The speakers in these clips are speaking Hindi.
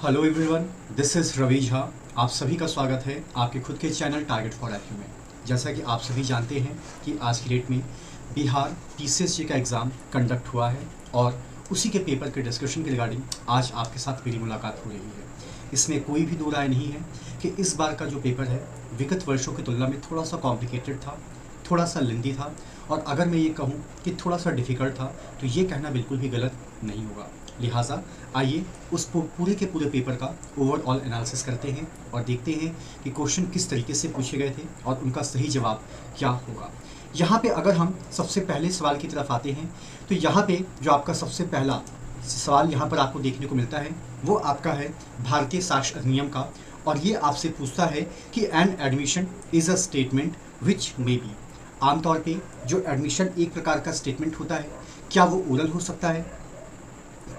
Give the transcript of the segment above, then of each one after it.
Hello everyone, this is Ravi Jha. आप सभी का स्वागत है आपके खुद के चैनल टारगेट फॉर IQ में। जैसा कि आप सभी जानते हैं कि आज की डेट में बिहार PCSG का एग्ज़ाम कंडक्ट हुआ है और उसी के पेपर के डिस्कशन के रिगार्डिंग आज आपके साथ मेरी मुलाकात हो रही है। इसमें कोई भी दो राय नहीं है कि इस बार का जो पेपर है विगत वर्षों की तुलना में थोड़ा सा कॉम्प्लिकेटेड था, थोड़ा सा लेंदी था, और अगर मैं ये कहूँ कि थोड़ा सा डिफ़िकल्ट था तो ये कहना बिल्कुल भी गलत नहीं होगा। लिहाजा आइए उस पूरे के पूरे पेपर का ओवरऑल एनालिसिस करते हैं और देखते हैं कि क्वेश्चन किस तरीके से पूछे गए थे और उनका सही जवाब क्या होगा। यहाँ पे अगर हम सबसे पहले सवाल की तरफ आते हैं तो यहाँ पे जो आपका सबसे पहला सवाल यहाँ पर आपको देखने को मिलता है वो आपका है भारतीय साक्ष्य अधिनियम का, और ये आपसे पूछता है कि an admission is a statement which may be. आमतौर पे जो एडमिशन एक प्रकार का स्टेटमेंट होता है, क्या वो ओरल हो सकता है,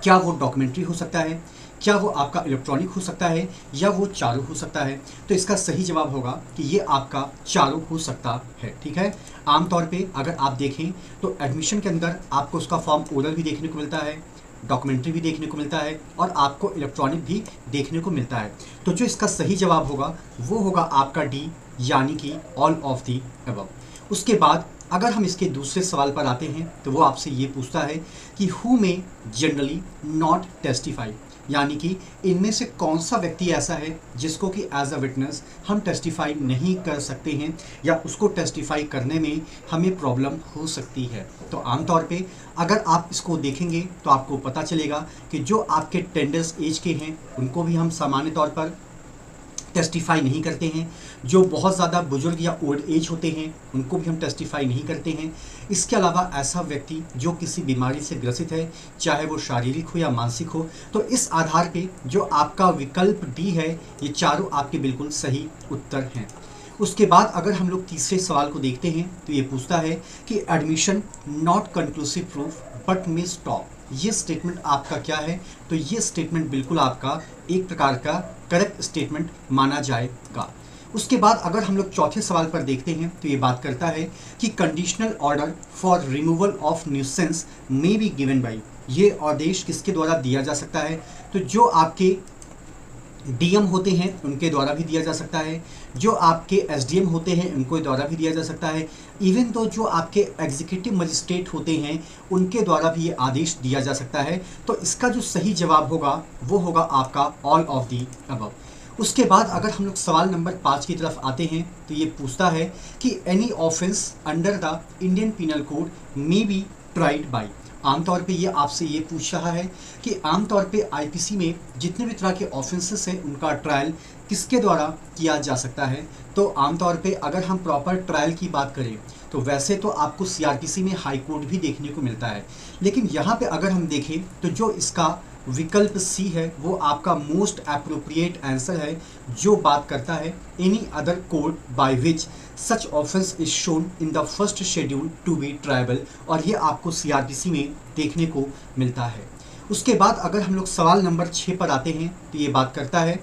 क्या वो डॉक्यूमेंट्री हो सकता है, क्या वो आपका इलेक्ट्रॉनिक हो सकता है, या वो चारों हो सकता है। तो इसका सही जवाब होगा कि ये आपका चारों हो सकता है। ठीक है, आमतौर पे अगर आप देखें तो एडमिशन के अंदर आपको उसका फॉर्म ओरल भी देखने को मिलता है, डॉक्यूमेंट्री भी देखने को मिलता है, और आपको इलेक्ट्रॉनिक भी देखने को मिलता है। तो जो इसका सही जवाब होगा वो होगा आपका डी, यानी कि ऑल ऑफ दी अबव। उसके बाद अगर हम इसके दूसरे सवाल पर आते हैं तो वो आपसे ये पूछता है कि हु में जनरली नॉट टेस्टिफाई, यानी कि इनमें से कौन सा व्यक्ति ऐसा है जिसको कि एज अ विटनेस हम टेस्टिफाई नहीं कर सकते हैं, या उसको टेस्टिफाई करने में हमें प्रॉब्लम हो सकती है। तो आमतौर पे अगर आप इसको देखेंगे तो आपको पता चलेगा कि जो आपके टेंडर्स एज के हैं उनको भी हम सामान्य तौर पर टेस्टिफाई नहीं करते हैं, जो बहुत ज़्यादा बुजुर्ग या ओल्ड एज होते हैं उनको भी हम टेस्टिफाई नहीं करते हैं। इसके अलावा ऐसा व्यक्ति जो किसी बीमारी से ग्रसित है, चाहे वो शारीरिक हो या मानसिक हो, तो इस आधार पे जो आपका विकल्प डी है, ये चारों आपके बिल्कुल सही उत्तर हैं। उसके बाद अगर हम लोग तीसरे सवाल को देखते हैं तो ये पूछता है कि admission not conclusive proof but may stop, ये स्टेटमेंट आपका क्या है। तो ये स्टेटमेंट बिल्कुल आपका एक प्रकार का करेक्ट स्टेटमेंट माना जाएगा। उसके बाद अगर हम लोग चौथे सवाल पर देखते हैं तो ये बात करता है कि conditional order for removal of nuisance may be given by, ये आदेश किसके द्वारा दिया जा सकता है। तो जो आपके DM होते हैं उनके द्वारा भी दिया जा सकता है, जो आपके SDM होते हैं उनको द्वारा भी दिया जा सकता है, इवन तो जो आपके एग्जीक्यूटिव मजिस्ट्रेट होते हैं उनके द्वारा भी ये आदेश दिया जा सकता है। तो इसका जो सही जवाब होगा वो होगा आपका ऑल ऑफ दी अबव। उसके बाद अगर हम लोग सवाल नंबर 5 की तरफ आते हैं तो ये पूछता है कि any offence under the Indian penal code may be tried by. आमतौर पे ये आपसे ये पूछ रहा है कि आमतौर पे IPC में जितने भी तरह के ऑफेंसेस हैं उनका ट्रायल किसके द्वारा किया जा सकता है। तो आमतौर पे अगर हम प्रॉपर ट्रायल की बात करें तो वैसे तो आपको CRPC में हाई कोर्ट भी देखने को मिलता है, लेकिन यहाँ पे अगर हम देखें तो जो इसका विकल्प C है वो आपका मोस्ट एप्रोप्रिएट आंसर है, जो बात करता है any other court by which such offence is shown in the first schedule to be triable, और ये आपको CRPC में देखने को मिलता है। उसके बाद अगर हम लोग सवाल नंबर 6 पर आते हैं तो ये बात करता है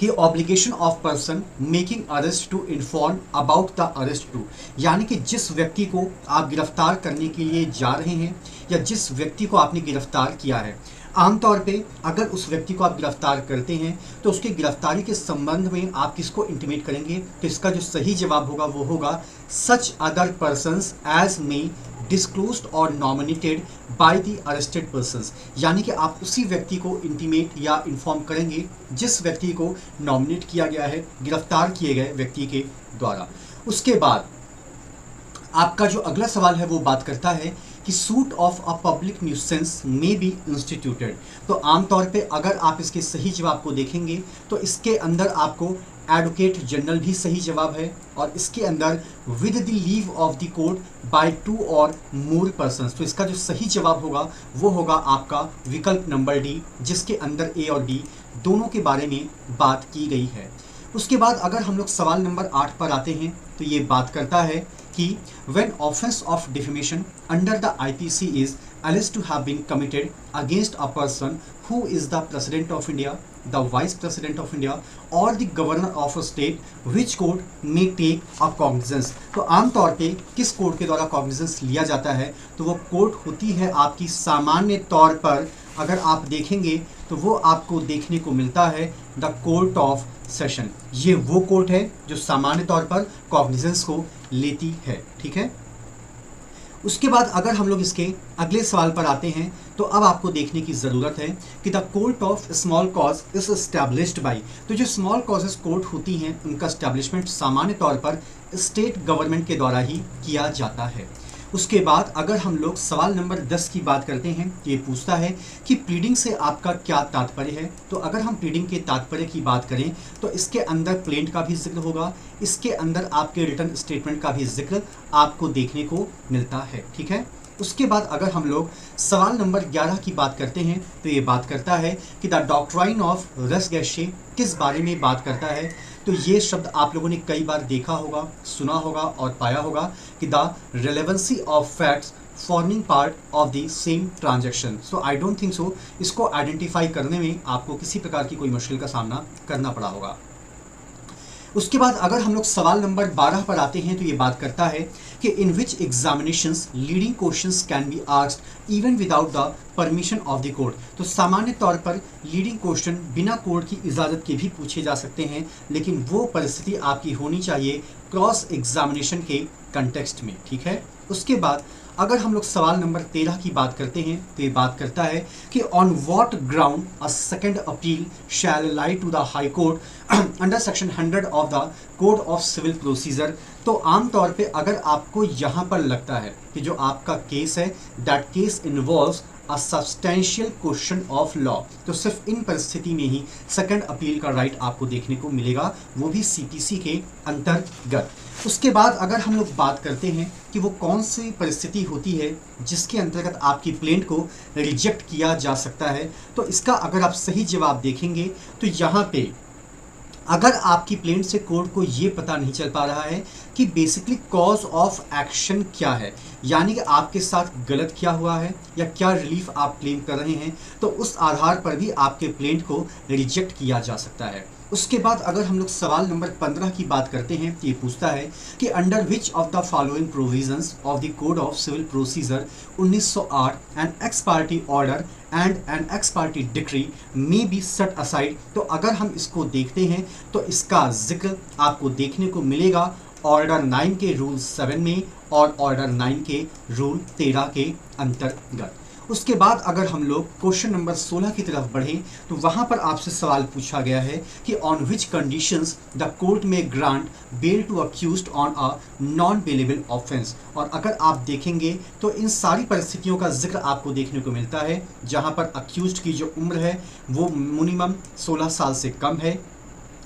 कि obligation of person making arrest to inform about the arrest to, यानी कि जिस व्यक्ति को आप गिरफ्तार करने के लिए जा रहे हैं या जिस व्यक्ति को आपने गिरफ्तार किया है, आमतौर पे अगर उस व्यक्ति को आप गिरफ्तार करते हैं तो उसकी गिरफ्तारी के संबंध में आप किसको इंटीमेट करेंगे। तो इसका जो सही जवाब होगा वो होगा such other persons as may disclosed or nominated by the arrested persons, यानी कि आप उसी व्यक्ति को इंटीमेट या इन्फॉर्म करेंगे जिस व्यक्ति को नॉमिनेट किया गया है गिरफ्तार किए गए व्यक्ति के द्वारा। उसके बाद आपका जो अगला सवाल है वो बात करता है कि suit of a public nuisance may be instituted. तो आमतौर पे अगर आप इसके सही जवाब को देखेंगे तो इसके अंदर आपको एडवोकेट जनरल भी सही जवाब है, और इसके अंदर with the leave of the court by 2 और मोर पर्सन्स। तो इसका जो सही जवाब होगा वो होगा आपका विकल्प नंबर डी, जिसके अंदर A और D दोनों के बारे में बात की गई है। उसके बाद अगर हम लोग सवाल नंबर 8 पर आते हैं तो ये बात करता है कि when offense of defamation under the IPC is alleged to have been committed against a person who is the President of India, the Vice President of India or the Governor of a state, which court may take a cognizance। तो आमतौर पे किस कोर्ट के द्वारा cognizance लिया जाता है, तो वो कोर्ट होती है आपकी सामान्य तौर पर अगर आप देखेंगे तो वो आपको देखने को मिलता है द कोर्ट ऑफ सेशन। ये वो कोर्ट है जो सामान्य तौर पर कॉग्निजेंस को लेती है, ठीक है। उसके बाद अगर हम लोग इसके अगले सवाल पर आते हैं तो अब आपको देखने की ज़रूरत है कि the court of small cause is established by, तो जो स्मॉल कॉजेज कोर्ट होती हैं उनका एस्टैब्लिशमेंट सामान्य तौर पर स्टेट गवर्नमेंट के द्वारा ही किया जाता है। उसके बाद अगर हम लोग सवाल नंबर 10 की बात करते हैं, ये पूछता है कि प्लीडिंग से आपका क्या तात्पर्य है। तो अगर हम प्लीडिंग के तात्पर्य की बात करें तो इसके अंदर प्लेंट का भी जिक्र होगा, इसके अंदर आपके रिटर्न स्टेटमेंट का भी जिक्र आपको देखने को मिलता है, ठीक है। उसके बाद अगर हम लोग सवाल नंबर 11 की बात करते हैं तो ये बात करता है कि द डॉक्ट्राइन ऑफ रस गैशे किस बारे में बात करता है। तो ये शब्द आप लोगों ने कई बार देखा होगा, सुना होगा और पाया होगा कि the relevancy of facts forming part of the same transaction. So I don't think so इसको आइडेंटिफाई करने में आपको किसी प्रकार की कोई मुश्किल का सामना करना पड़ा होगा। उसके बाद अगर हम लोग सवाल नंबर 12 पर आते हैं तो ये बात करता है कि in which examinations leading questions can be asked even without the permission of the court. तो सामान्य तौर पर लीडिंग क्वेश्चन बिना कोर्ट की इजाज़त के भी पूछे जा सकते हैं, लेकिन वो परिस्थिति आपकी होनी चाहिए क्रॉस एग्जामिनेशन के कंटेक्स्ट में, ठीक है। उसके बाद अगर हम लोग सवाल नंबर 13 की बात करते हैं तो ये बात करता है कि on what ground a second appeal shall lie to the high court under section 100 of the code of civil procedure. तो आमतौर पे अगर आपको यहाँ पर लगता है कि जो आपका केस है that case involves a substantial question of law, तो सिर्फ इन परिस्थिति में ही सेकंड अपील का राइट आपको देखने को मिलेगा, वो भी सीपीसी के अंतर्गत। उसके बाद अगर हम लोग बात करते हैं कि वो कौन सी परिस्थिति होती है जिसके अंतर्गत आपकी प्लेंट को रिजेक्ट किया जा सकता है, तो इसका अगर आप सही जवाब देखेंगे तो यहाँ पे अगर आपकी प्लेंट से कोर्ट को ये पता नहीं चल पा रहा है कि बेसिकली कॉज ऑफ एक्शन क्या है, यानी कि आपके साथ गलत क्या हुआ है या क्या रिलीफ आप क्लेम कर रहे हैं, तो उस आधार पर भी आपके प्लेंट को रिजेक्ट किया जा सकता है। उसके बाद अगर हम लोग सवाल नंबर 15 की बात करते हैं तो ये पूछता है कि under which of the following provisions of the code of civil procedure 1908 an ex parte order and an ex parte decree may be set aside. तो अगर हम इसको देखते हैं तो इसका जिक्र आपको देखने को मिलेगा ऑर्डर 9 के रूल 7 में और ऑर्डर 9 के रूल 13 के अंतर्गत। उसके बाद अगर हम लोग क्वेश्चन नंबर 16 की तरफ बढ़ें तो वहाँ पर आपसे सवाल पूछा गया है कि on which conditions the court may grant bail to accused on a non bailable offence. और अगर आप देखेंगे तो इन सारी परिस्थितियों का जिक्र आपको देखने को मिलता है जहाँ पर अक्यूज्ड की जो उम्र है वो मिनिमम 16 साल से कम है,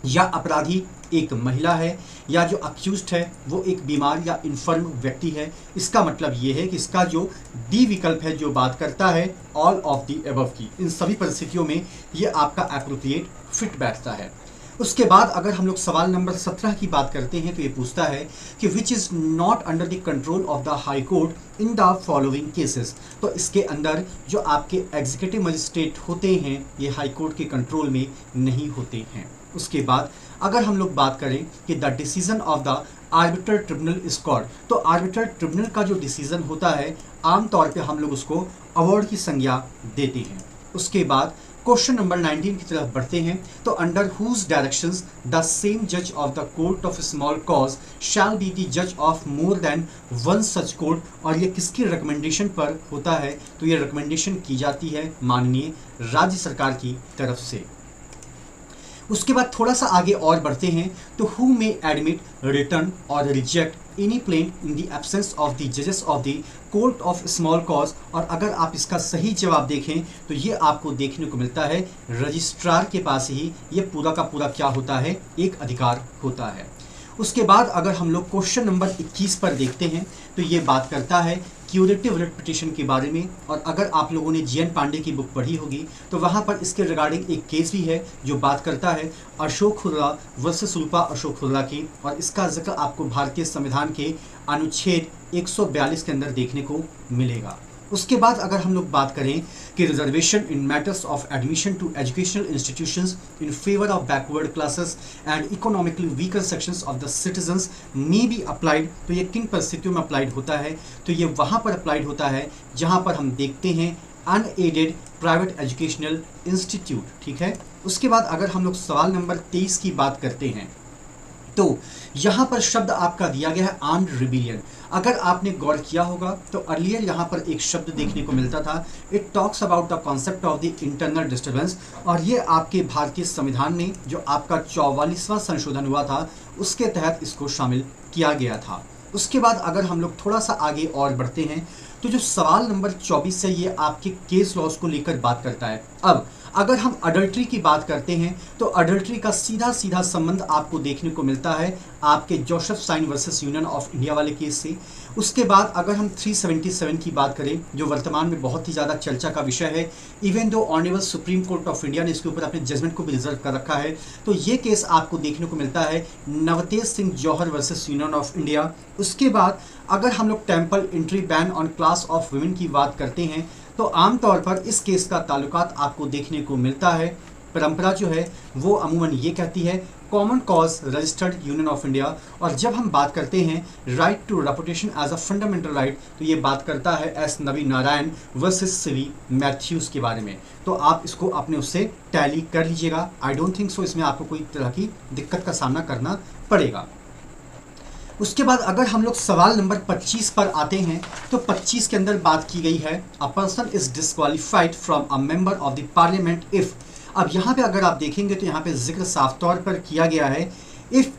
या अपराधी एक महिला है, या जो अक्यूज्ड है वो एक बीमार या इन्फर्म व्यक्ति है। इसका मतलब ये है कि इसका जो डी विकल्प है जो बात करता है ऑल ऑफ द अबव की, इन सभी परिस्थितियों में ये आपका एप्रोप्रिएट फिट बैठता है। उसके बाद अगर हम लोग सवाल नंबर 17 की बात करते हैं तो ये पूछता है कि विच is not under the control of the high court in the following cases. तो इसके अंदर जो आपके एग्जीक्यूटिव मजिस्ट्रेट होते हैं ये हाई कोर्ट के कंट्रोल में नहीं होते हैं। उसके बाद अगर हम लोग बात करें कि the decision of the arbitral tribunal is called, तो आर्बिट्रल ट्रिब्यूनल का जो डिसीजन होता है आमतौर पे हम लोग उसको अवार्ड की संज्ञा देते हैं। उसके बाद क्वेश्चन नंबर 19 की तरफ बढ़ते हैं तो under whose directions the same जज of the court of small cause shall be the जज of more than one such court. और ये किसकी रिकमेंडेशन पर होता है, तो ये रिकमेंडेशन की जाती है माननीय राज्य सरकार की तरफ से। उसके बाद थोड़ा सा आगे और बढ़ते हैं तो who may admit return or reject any plaint in the absence of the जजेस of the court of small cause. और अगर आप इसका सही जवाब देखें तो ये आपको देखने को मिलता है रजिस्ट्रार के पास ही ये पूरा का पूरा क्या होता है, एक अधिकार होता है। उसके बाद अगर हम लोग क्वेश्चन नंबर 21 पर देखते हैं तो ये बात करता है क्यूरेटिव रिट पिटिशन के बारे में। और अगर आप लोगों ने जीएन पांडे की बुक पढ़ी होगी तो वहाँ पर इसके रिगार्डिंग एक केस भी है जो बात करता है अशोक खुर्रा वर्सेस रूपा अशोक खुर्रा की, और इसका जिक्र आपको भारतीय संविधान के अनुच्छेद 142 के अंदर देखने को मिलेगा। उसके बाद अगर हम लोग बात करें कि reservation in matters of admission to educational institutions in favour of backward classes and economically weaker sections of the citizens may be applied, तो ये किन परिस्थितियों में अप्लाइड होता है, तो ये वहाँ पर अप्लाइड होता है जहाँ पर हम देखते हैं अनएडेड प्राइवेट एजुकेशनल इंस्टीट्यूट, ठीक है। उसके बाद अगर हम लोग सवाल नंबर 23 की बात करते हैं तो यहाँ पर शब्द आपका दिया गया है आर्म्ड रिबेलियन। अगर आपने गौर किया होगा तो अर्लियर यहाँ पर एक शब्द देखने को मिलता था, it talks about the concept of the internal disturbance, और ये आपके भारतीय संविधान में जो आपका 44वां संशोधन हुआ था उसके तहत इसको शामिल किया गया था। उसके बाद अगर हम लोग थोड़ा सा आगे और बढ़ते हैं तो जो सवाल नंबर 24 है ये आपके केस लॉज को लेकर बात करता है। अब अगर हम अडल्ट्री की बात करते हैं तो अडल्ट्री का सीधा सीधा संबंध आपको देखने को मिलता है आपके Joseph Shine versus union of India वाले केस से। उसके बाद अगर हम 377 की बात करें जो वर्तमान में बहुत ही ज़्यादा चर्चा का विषय है, even though honourable supreme court of India ने इसके ऊपर अपने जजमेंट को भी रिजर्व कर रखा है, तो ये केस आपको देखने को मिलता है नवतेज सिंह जौहर वर्सेस यूनियन ऑफ इंडिया। उसके बाद अगर हम लोग temple entry ban on class of women की बात करते हैं तो आमतौर पर इस केस का ताल्लुकात आपको देखने को मिलता है, परंपरा जो है वो अमूमन ये कहती है Common Cause registered Union of India. और जब हम बात करते हैं right to reputation as a fundamental right तो ये बात करता है S Navi Narayan versus CV Mathews के बारे में। तो आप इसको अपने उससे टैली कर लीजिएगा। आई डोंट थिंक सो इसमें आपको कोई तरह की दिक्कत का सामना करना पड़ेगा। उसके बाद अगर हम लोग सवाल नंबर 25 पर आते हैं तो 25 के अंदर बात की गई है a person is disqualified from a member of the parliament if. अब यहाँ पे अगर आप देखेंगे तो यहाँ पे जिक्र साफ तौर पर किया गया है इफ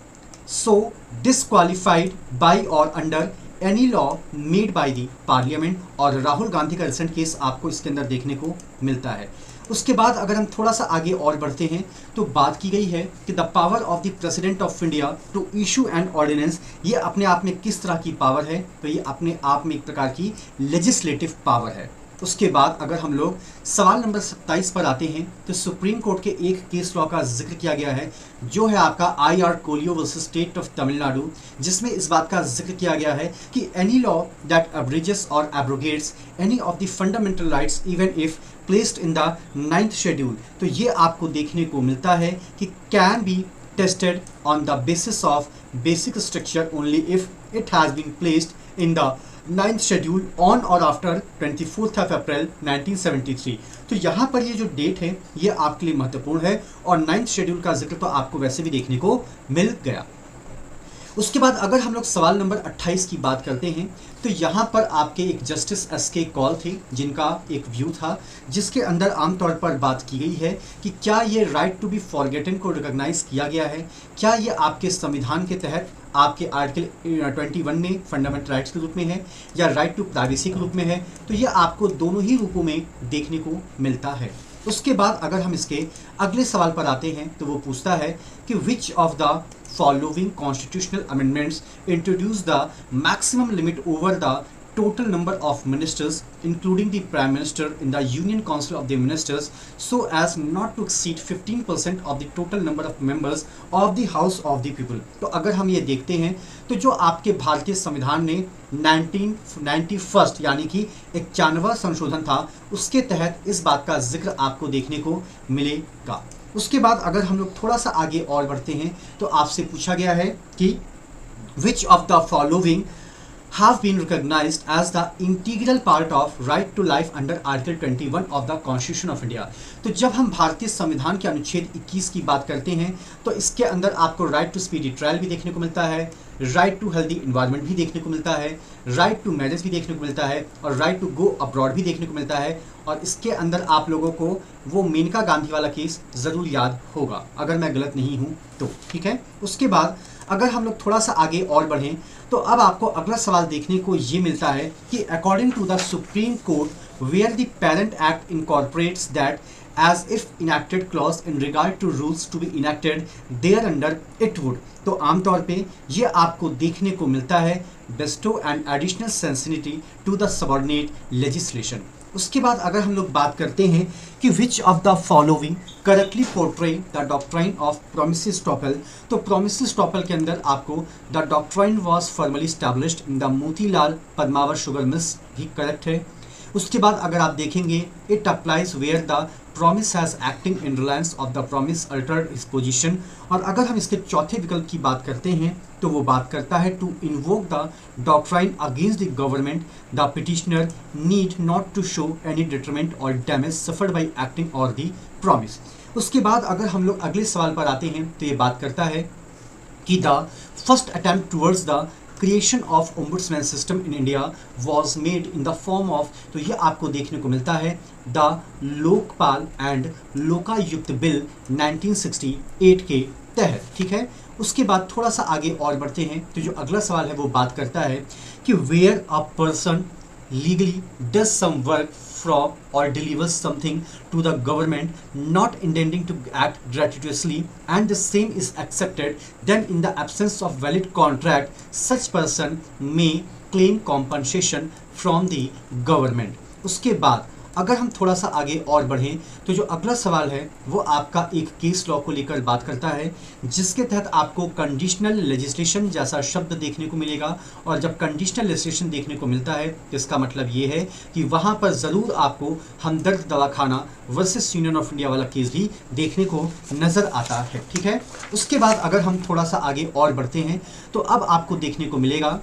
सो डिस्क्वालीफाइड बाय और under any law made by the parliament, और राहुल गांधी का रिसेंट केस आपको इसके अंदर देखने को मिलता है। उसके बाद अगर हम थोड़ा सा आगे और बढ़ते हैं तो बात की गई है कि the power of the president of India to issue an ordinance, ये अपने आप में किस तरह की पावर है, तो ये अपने आप में एक प्रकार की लेजिस्लेटिव पावर है। उसके बाद अगर हम लोग सवाल नंबर 27 पर आते हैं तो सुप्रीम कोर्ट के एक केस लॉ का जिक्र किया गया है जो है आपका IR Coelho versus state of Tamil Nadu, जिसमें इस बात का जिक्र किया गया है कि any law that abridges or abrogates any of the fundamental rights even if placed in the 9th schedule, तो ये आपको देखने को मिलता है कि can be tested on the basis of basic structure only if it has been placed in the 9th schedule on or after 24th of April 1973। तो यहाँ पर ये जो डेट है ये आपके लिए महत्वपूर्ण है और 9th शेड्यूल का जिक्र तो आपको वैसे भी देखने को मिल गया। उसके बाद अगर हम लोग सवाल नंबर 28 की बात करते हैं तो यहाँ पर आपके एक जस्टिस SK कौल थे जिनका एक व्यू था जिसके अंदर आमतौर पर बात की गई है कि क्या ये राइट टू बी फॉरगेटन को रिकॉग्नाइज किया गया है, क्या ये आपके संविधान के तहत आपके आर्टिकल 21 में फंडामेंटल राइट्स के रूप में है या राइट टू प्राइवेसी के रूप में है, तो ये आपको दोनों ही रूपों में देखने को मिलता है। उसके बाद अगर हम इसके अगले सवाल पर आते हैं तो वो पूछता है कि which of the following constitutional amendments introduce the maximum limit over the total number of ministers including the prime minister in the union council of the ministers so as not to exceed 15% of the total number of members of the house of the people। तो अगर हम ये देखते हैं तो जो आपके भारतीय संविधान ने 1991 यानी कि 91वां संशोधन था उसके तहत इस बात का जिक्र आपको देखने को मिलेगा। उसके बाद अगर हम लोग थोड़ा सा आगे और बढ़ते हैं तो आपसे पूछा गया है कि which of the following have been recognized as the integral part of right to life under Article 21 of the Constitution of India। तो जब हम भारतीय संविधान के अनुच्छेद 21 की बात करते हैं तो इसके अंदर आपको राइट टू स्पीडी ट्रायल भी देखने को मिलता है, राइट टू हेल्दी इन्वायरमेंट भी देखने को मिलता है, राइट टू मैरिज भी देखने को मिलता है और राइट टू गो अब्रॉड भी देखने को मिलता है। और इसके अंदर आप लोगों को वो मेनका गांधी वाला केस ज़रूर याद होगा अगर मैं गलत नहीं हूँ तो, ठीक है। उसके बाद अगर हम लोग थोड़ा सा आगे और बढ़ें तो अब आपको अगला सवाल देखने को ये मिलता है कि according to the supreme court where the parent act incorporates that as if enacted clause in regard to rules to be enacted thereunder it would। तो आमतौर पे ये आपको देखने को मिलता है bestow an additional sensitivity to the subordinate legislation। उसके बाद अगर हम लोग बात करते हैं कि which of the following correctly portray the doctrine of promise estoppel, तो प्रोमिस स्टॉपल के अंदर आपको the doctrine was formally established in the Motilal Padmavat sugar mills भी करेक्ट है। उसके बाद अगर आप देखेंगे it applies where the promise has acting in reliance of the promise altered his position. और अगर हम इसके चौथे विकल्प की बात करते हैं तो वो बात करता है to invoke the doctrine against the government the petitioner need not to show any detriment or damage suffered by acting or the promise. उसके बाद अगर हम लोग अगले सवाल पर आते हैं तो ये बात करता है कि the first attempt towards the creation of ombudsman system in India was made in the form of, तो ये आपको देखने को मिलता है the Lokpal and Lokayukta bill 1968 के तहत। ठीक है, उसके बाद थोड़ा सा आगे और बढ़ते हैं तो जो अगला सवाल है वो बात करता है कि where a person legally does some work from or delivers something to the government not intending to act gratuitously and the same is accepted, then in the absence of valid contract such person may claim compensation from the government। उसके बाद अगर हम थोड़ा सा आगे और बढ़ें तो जो अगला सवाल है वो आपका एक केस लॉ को लेकर बात करता है, जिसके तहत आपको कंडीशनल लेजिस्लेशन जैसा शब्द देखने को मिलेगा। और जब कंडीशनल लेजिस्लेशन देखने को मिलता है तो इसका मतलब ये है कि वहाँ पर ज़रूर आपको हमदर्द दवाखाना वर्सेस यूनियन ऑफ इंडिया वाला केस भी देखने को नज़र आता है। ठीक है, उसके बाद अगर हम थोड़ा सा आगे और बढ़ते हैं तो अब आपको देखने को मिलेगा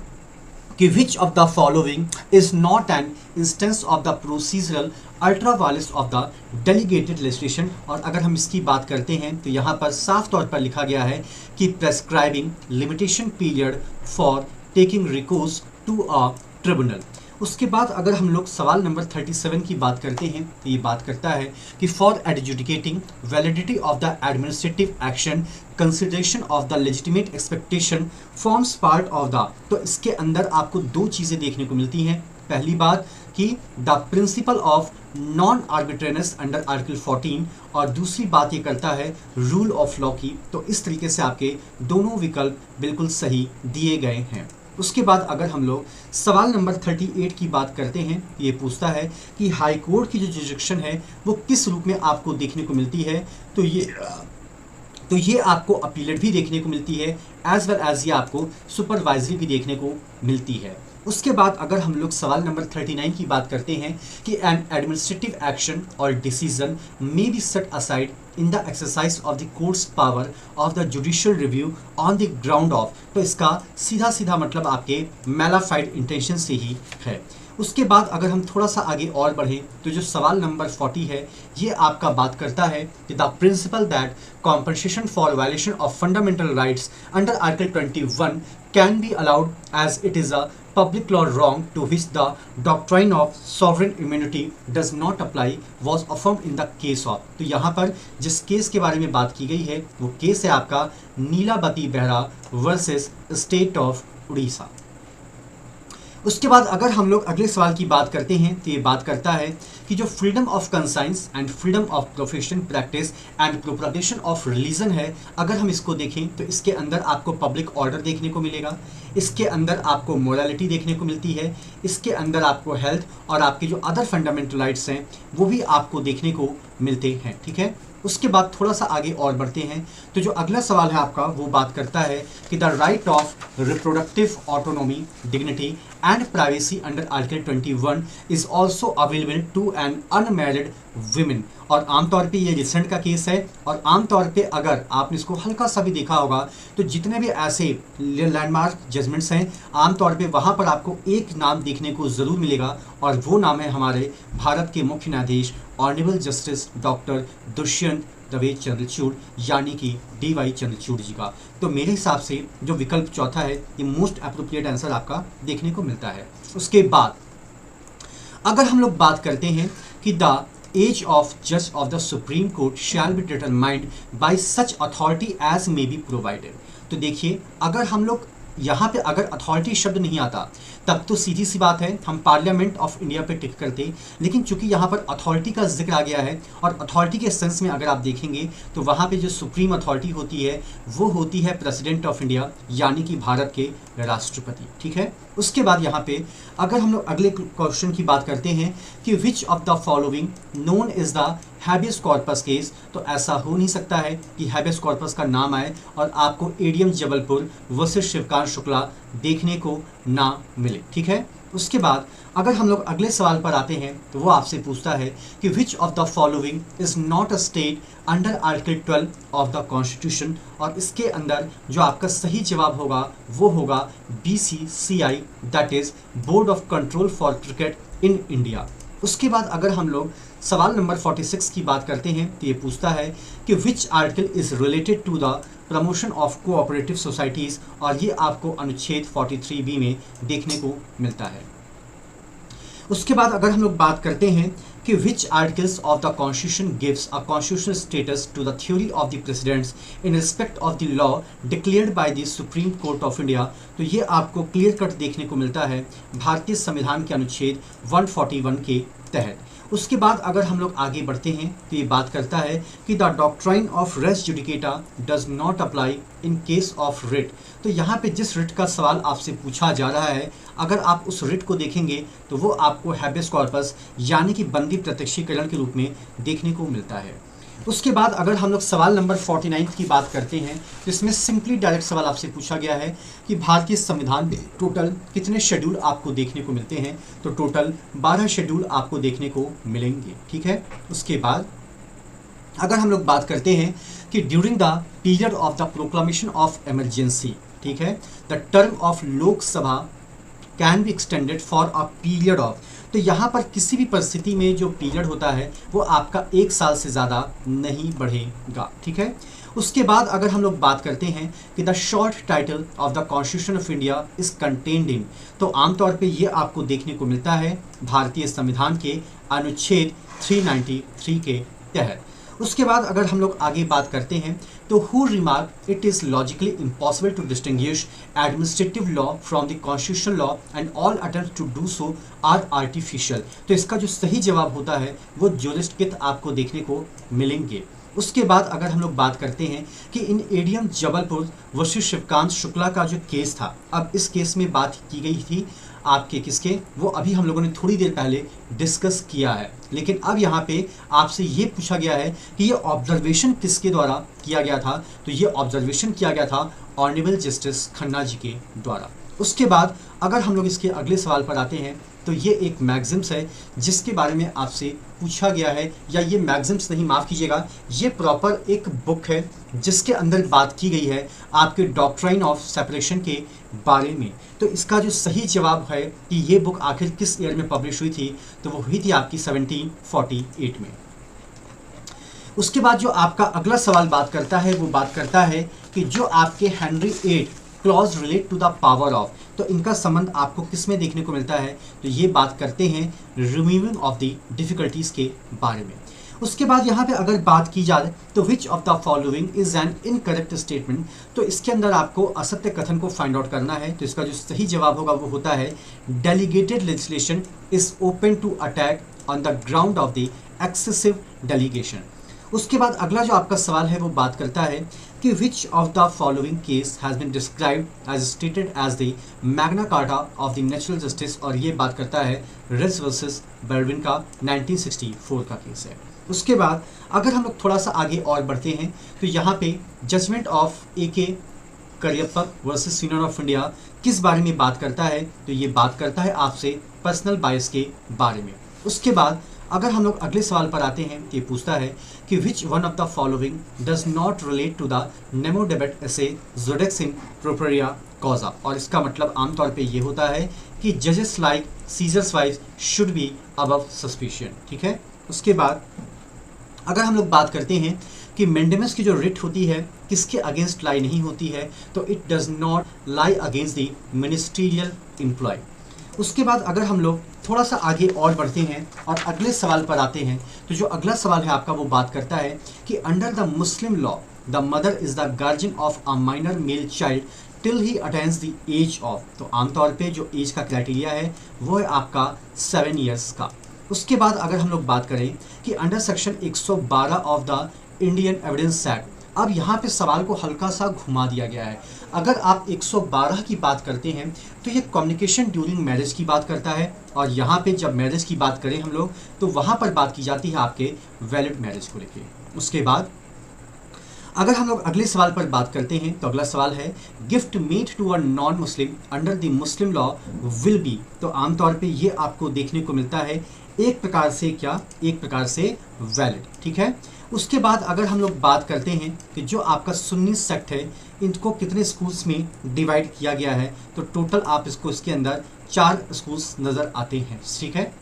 कि which of the following is not an instance of the procedural ultra vires of the delegated legislation। और अगर हम इसकी बात करते हैं तो यहाँ पर साफ तौर पर लिखा गया है कि prescribing limitation period for taking recourse to a tribunal। उसके बाद अगर हम लोग सवाल नंबर 37 की बात करते हैं तो ये बात करता है कि for adjudicating validity of the administrative action consideration of the legitimate expectation forms part of the, तो इसके अंदर आपको दो चीज़ें देखने को मिलती हैं। पहली बात कि the principle of non arbitrariness under article 14 और दूसरी बात ये करता है रूल ऑफ लॉ की। तो इस तरीके से आपके दोनों विकल्प बिल्कुल सही दिए गए हैं। उसके बाद अगर हम लोग सवाल नंबर 38 की बात करते हैं, ये पूछता है कि हाई कोर्ट की जो जुरिडिक्शन है वो किस रूप में आपको देखने को मिलती है। तो ये आपको अपीलेट भी देखने को मिलती है एज वेल एज ये आपको सुपरवाइजरी भी देखने को मिलती है। उसके बाद अगर हम लोग सवाल नंबर 39 की बात करते हैं कि एन एडमिनिस्ट्रेटिव एक्शन और decision may be set aside in the exercise of the courts power of the judicial review on the ground of, तो इसका सीधा सीधा मतलब आपके मैलाफाइड इंटेंशन से ही है। उसके बाद अगर हम थोड़ा सा आगे और बढ़ें तो जो सवाल नंबर 40 है ये आपका बात करता है कि the principle that compensation for violation of fundamental rights under article 21 can be allowed as it is a public law wrong to which the doctrine of sovereign immunity does not apply was affirmed in the case of। तो यहाँ पर जिस केस के बारे में बात की गई है वो केस है आपका Nilabati Behera versus state of Orissa. उसके बाद अगर हम लोग अगले सवाल की बात करते हैं तो ये बात करता है कि जो freedom of conscience and freedom of profession practice and propagation of religion है, अगर हम इसको देखें तो इसके अंदर आपको पब्लिक ऑर्डर देखने को मिलेगा, इसके अंदर आपको मोरालिटी देखने को मिलती है, इसके अंदर आपको हेल्थ और आपके जो अदर फंडामेंटल राइट्स हैं वो भी आपको देखने को मिलते हैं। ठीक है, उसके बाद थोड़ा सा आगे और बढ़ते हैं तो जो अगला सवाल है आपका वो बात करता है कि the right of reproductive autonomy dignity and privacy under article 21 is also available to an unmarried women. और आमतौर पे ये रिसेंट का केस है और आमतौर पे अगर आपने इसको हल्का सा भी देखा होगा तो जितने भी ऐसे लैंडमार्क जजमेंट्स हैं आमतौर पे वहाँ पर आपको एक नाम देखने को ज़रूर मिलेगा और वो नाम है हमारे भारत के मुख्य न्यायाधीश honourable justice doctor Dushyant Dave Chandrachud यानी कि DY चंद्रचूड़ जी का। तो मेरे हिसाब से जो विकल्प चौथा है ये मोस्ट अप्रोप्रिएट आंसर आपका देखने को मिलता है। उसके बाद अगर हम लोग बात करते हैं कि द एज ऑफ जज of the supreme court shall be determined by such authority as may be provided. तो देखिए अगर हम लोग यहाँ पे अगर अथॉरिटी शब्द नहीं आता तब तो सीधी सी बात है हम पार्लियामेंट ऑफ इंडिया पे टिक करते, लेकिन चूंकि यहाँ पर अथॉरिटी का जिक्र आ गया है और अथॉरिटी के सेंस में अगर आप देखेंगे तो वहाँ पे जो सुप्रीम अथॉरिटी होती है वो होती है प्रेसिडेंट ऑफ इंडिया यानी कि भारत के राष्ट्रपति। ठीक है, उसके बाद यहाँ पे अगर हम लोग अगले क्वेश्चन की बात करते हैं कि which of the following known is the habeas corpus case, तो ऐसा हो नहीं सकता है कि हैबियस कॉर्पस का नाम आए और आपको ADM जबलपुर वर्सेस शिवकांत शुक्ला देखने को ना मिले। ठीक है, उसके बाद अगर हम लोग अगले सवाल पर आते हैं तो वो आपसे पूछता है कि which of the following is not a state under article 12 of the constitution, और इसके अंदर जो आपका सही जवाब होगा वो होगा BCCI, that is board of control for cricket in India. उसके बाद अगर हम लोग सवाल नंबर 46 की बात करते हैं तो ये पूछता है कि which article is related to the promotion of cooperative societies, और ये आपको अनुच्छेद 43B में देखने को मिलता है। उसके बाद अगर हम लोग बात करते हैं कि which articles of the constitution gives a constitutional status to the theory of the precedents in respect of the law declared by the supreme court of India, तो ये आपको क्लियर कट देखने को मिलता है भारतीय संविधान के अनुच्छेद 141 के तहत। उसके बाद अगर हम लोग आगे बढ़ते हैं तो ये बात करता है कि the doctrine of res judicata does not apply in case of writ. तो यहाँ पे जिस रिट का सवाल आपसे पूछा जा रहा है, अगर आप उस रिट को देखेंगे तो वो आपको हैबेस कॉर्पस यानी कि बंदी प्रत्यक्षीकरण के रूप में देखने को मिलता है। उसके बाद अगर हम लोग सवाल नंबर 49 की बात करते हैं तो इसमें सिंपली डायरेक्ट सवाल आपसे पूछा गया है कि भारतीय संविधान में टोटल कितने शेड्यूल आपको देखने को मिलते हैं, तो टोटल 12 शेड्यूल आपको देखने को मिलेंगे। ठीक है। उसके बाद अगर हम लोग बात करते हैं कि during the period of the proclamation of emergency, ठीक है, the term of Lok Sabha can be extended for a period of, तो यहाँ पर किसी भी परिस्थिति में जो पीरियड होता है वो आपका 1 साल से ज़्यादा नहीं बढ़ेगा। ठीक है। उसके बाद अगर हम लोग बात करते हैं कि the short title of the constitution of India is contained in, तो आमतौर पे ये आपको देखने को मिलता है भारतीय संविधान के अनुच्छेद 393 के तहत। उसके बाद अगर हम लोग आगे बात करते हैं तो who remark it is logically impossible to distinguish administrative law from the constitutional law and all attempt to do so are artificial, तो इसका जो सही जवाब होता है वो ज्यूरिस्टिक्स आपको देखने को मिलेंगे। उसके बाद अगर हम लोग बात करते हैं कि इन एडीएम जबलपुर वर्सेस शिवकांत शुक्ला का जो केस था, अब इस केस में बात की गई थी आपके किसके, वो अभी हम लोगों ने थोड़ी देर पहले डिस्कस किया है, लेकिन अब यहाँ पे आपसे ये पूछा गया है कि ये ऑब्जर्वेशन किसके द्वारा किया गया था, तो ये ऑब्जर्वेशन किया गया था ऑनरेबल जस्टिस खन्ना जी के द्वारा। उसके बाद अगर हम लोग इसके अगले सवाल पर आते हैं तो ये एक मैगजिम्स है जिसके बारे में आपसे पूछा गया है, या ये मैगजिम्स नहीं, माफ़ कीजिएगा, ये प्रॉपर एक बुक है जिसके अंदर बात की गई है आपके डॉक्ट्राइन ऑफ सेपरेशन के बारे में। तो इसका जो सही जवाब है कि ये बुक आखिर किस ईयर में पब्लिश हुई थी, तो वो हुई थी आपकी 1748 में। उसके बाद जो आपका अगला सवाल बात करता है वो बात करता है कि जो आपके Henry 8 clause relate to the power of, तो इनका संबंध आपको किस में देखने को मिलता है, तो ये बात करते हैं रिमूविंग ऑफ द डिफिकल्टीज के बारे में। उसके बाद यहाँ पे अगर बात की जाए तो विच of the following is an incorrect statement, तो इसके अंदर आपको असत्य कथन को फाइंड आउट करना है, तो इसका जो सही जवाब होगा वो होता है delegated legislation is open to attack on the ground of the excessive delegation. उसके बाद अगला जो आपका सवाल है वो बात करता है कि which of the following case has been described as stated as the Magna Carta of the natural justice, और ये बात करता है रिस वर्सेस बर्विन का 1964 का केस है। उसके बाद अगर हम लोग थोड़ा सा आगे और बढ़ते हैं तो यहाँ पे judgment of AK Kariappa versus union of India किस बारे में बात करता है, तो ये बात करता है आपसे पर्सनल बायस के बारे में। उसके बाद अगर हम लोग अगले सवाल पर आते हैं, ये पूछता है कि which one of the following does not relate to the nemo debet esse judex in propria causa, और इसका मतलब आमतौर पे ये होता है कि जजेस like seizures wife should be above suspicion. ठीक है। उसके बाद अगर हम लोग बात करते हैं कि मेंडेमस की जो रिट होती है किसके अगेंस्ट लाई नहीं होती है, तो it does not lie against the ministerial employ. उसके बाद अगर हम लोग थोड़ा सा आगे और बढ़ते हैं और अगले सवाल पर आते हैं, तो जो अगला सवाल है आपका वो बात करता है कि under the Muslim law the mother is the guardian of a minor male child till he attains the age of, तो आमतौर पे जो एज का क्राइटेरिया है वो है आपका 7 ईयर्स का। उसके बाद अगर हम लोग बात करें कि under section 112 of the Indian evidence act, अब यहाँ पे सवाल को हल्का सा घुमा दिया गया है। अगर आप 112 की बात करते हैं तो ये कम्युनिकेशन ड्यूरिंग मैरिज की बात करता है, और यहाँ पे जब मैरिज की बात करें हम लोग तो वहाँ पर बात की जाती है आपके वैलिड मैरिज को लेके। उसके बाद अगर हम लोग अगले सवाल पर बात करते हैं तो अगला सवाल है gift made to a non Muslim under the Muslim law will be. तो आमतौर पे ये आपको देखने को मिलता है एक प्रकार से क्या, एक प्रकार से वैलिड, ठीक है। उसके बाद अगर हम लोग बात करते हैं कि जो आपका सुन्नी सेक्ट है इनको कितने स्कूल्स में डिवाइड किया गया है, तो टोटल आप इसको इसके अंदर 4 स्कूल्स नज़र आते हैं, ठीक है।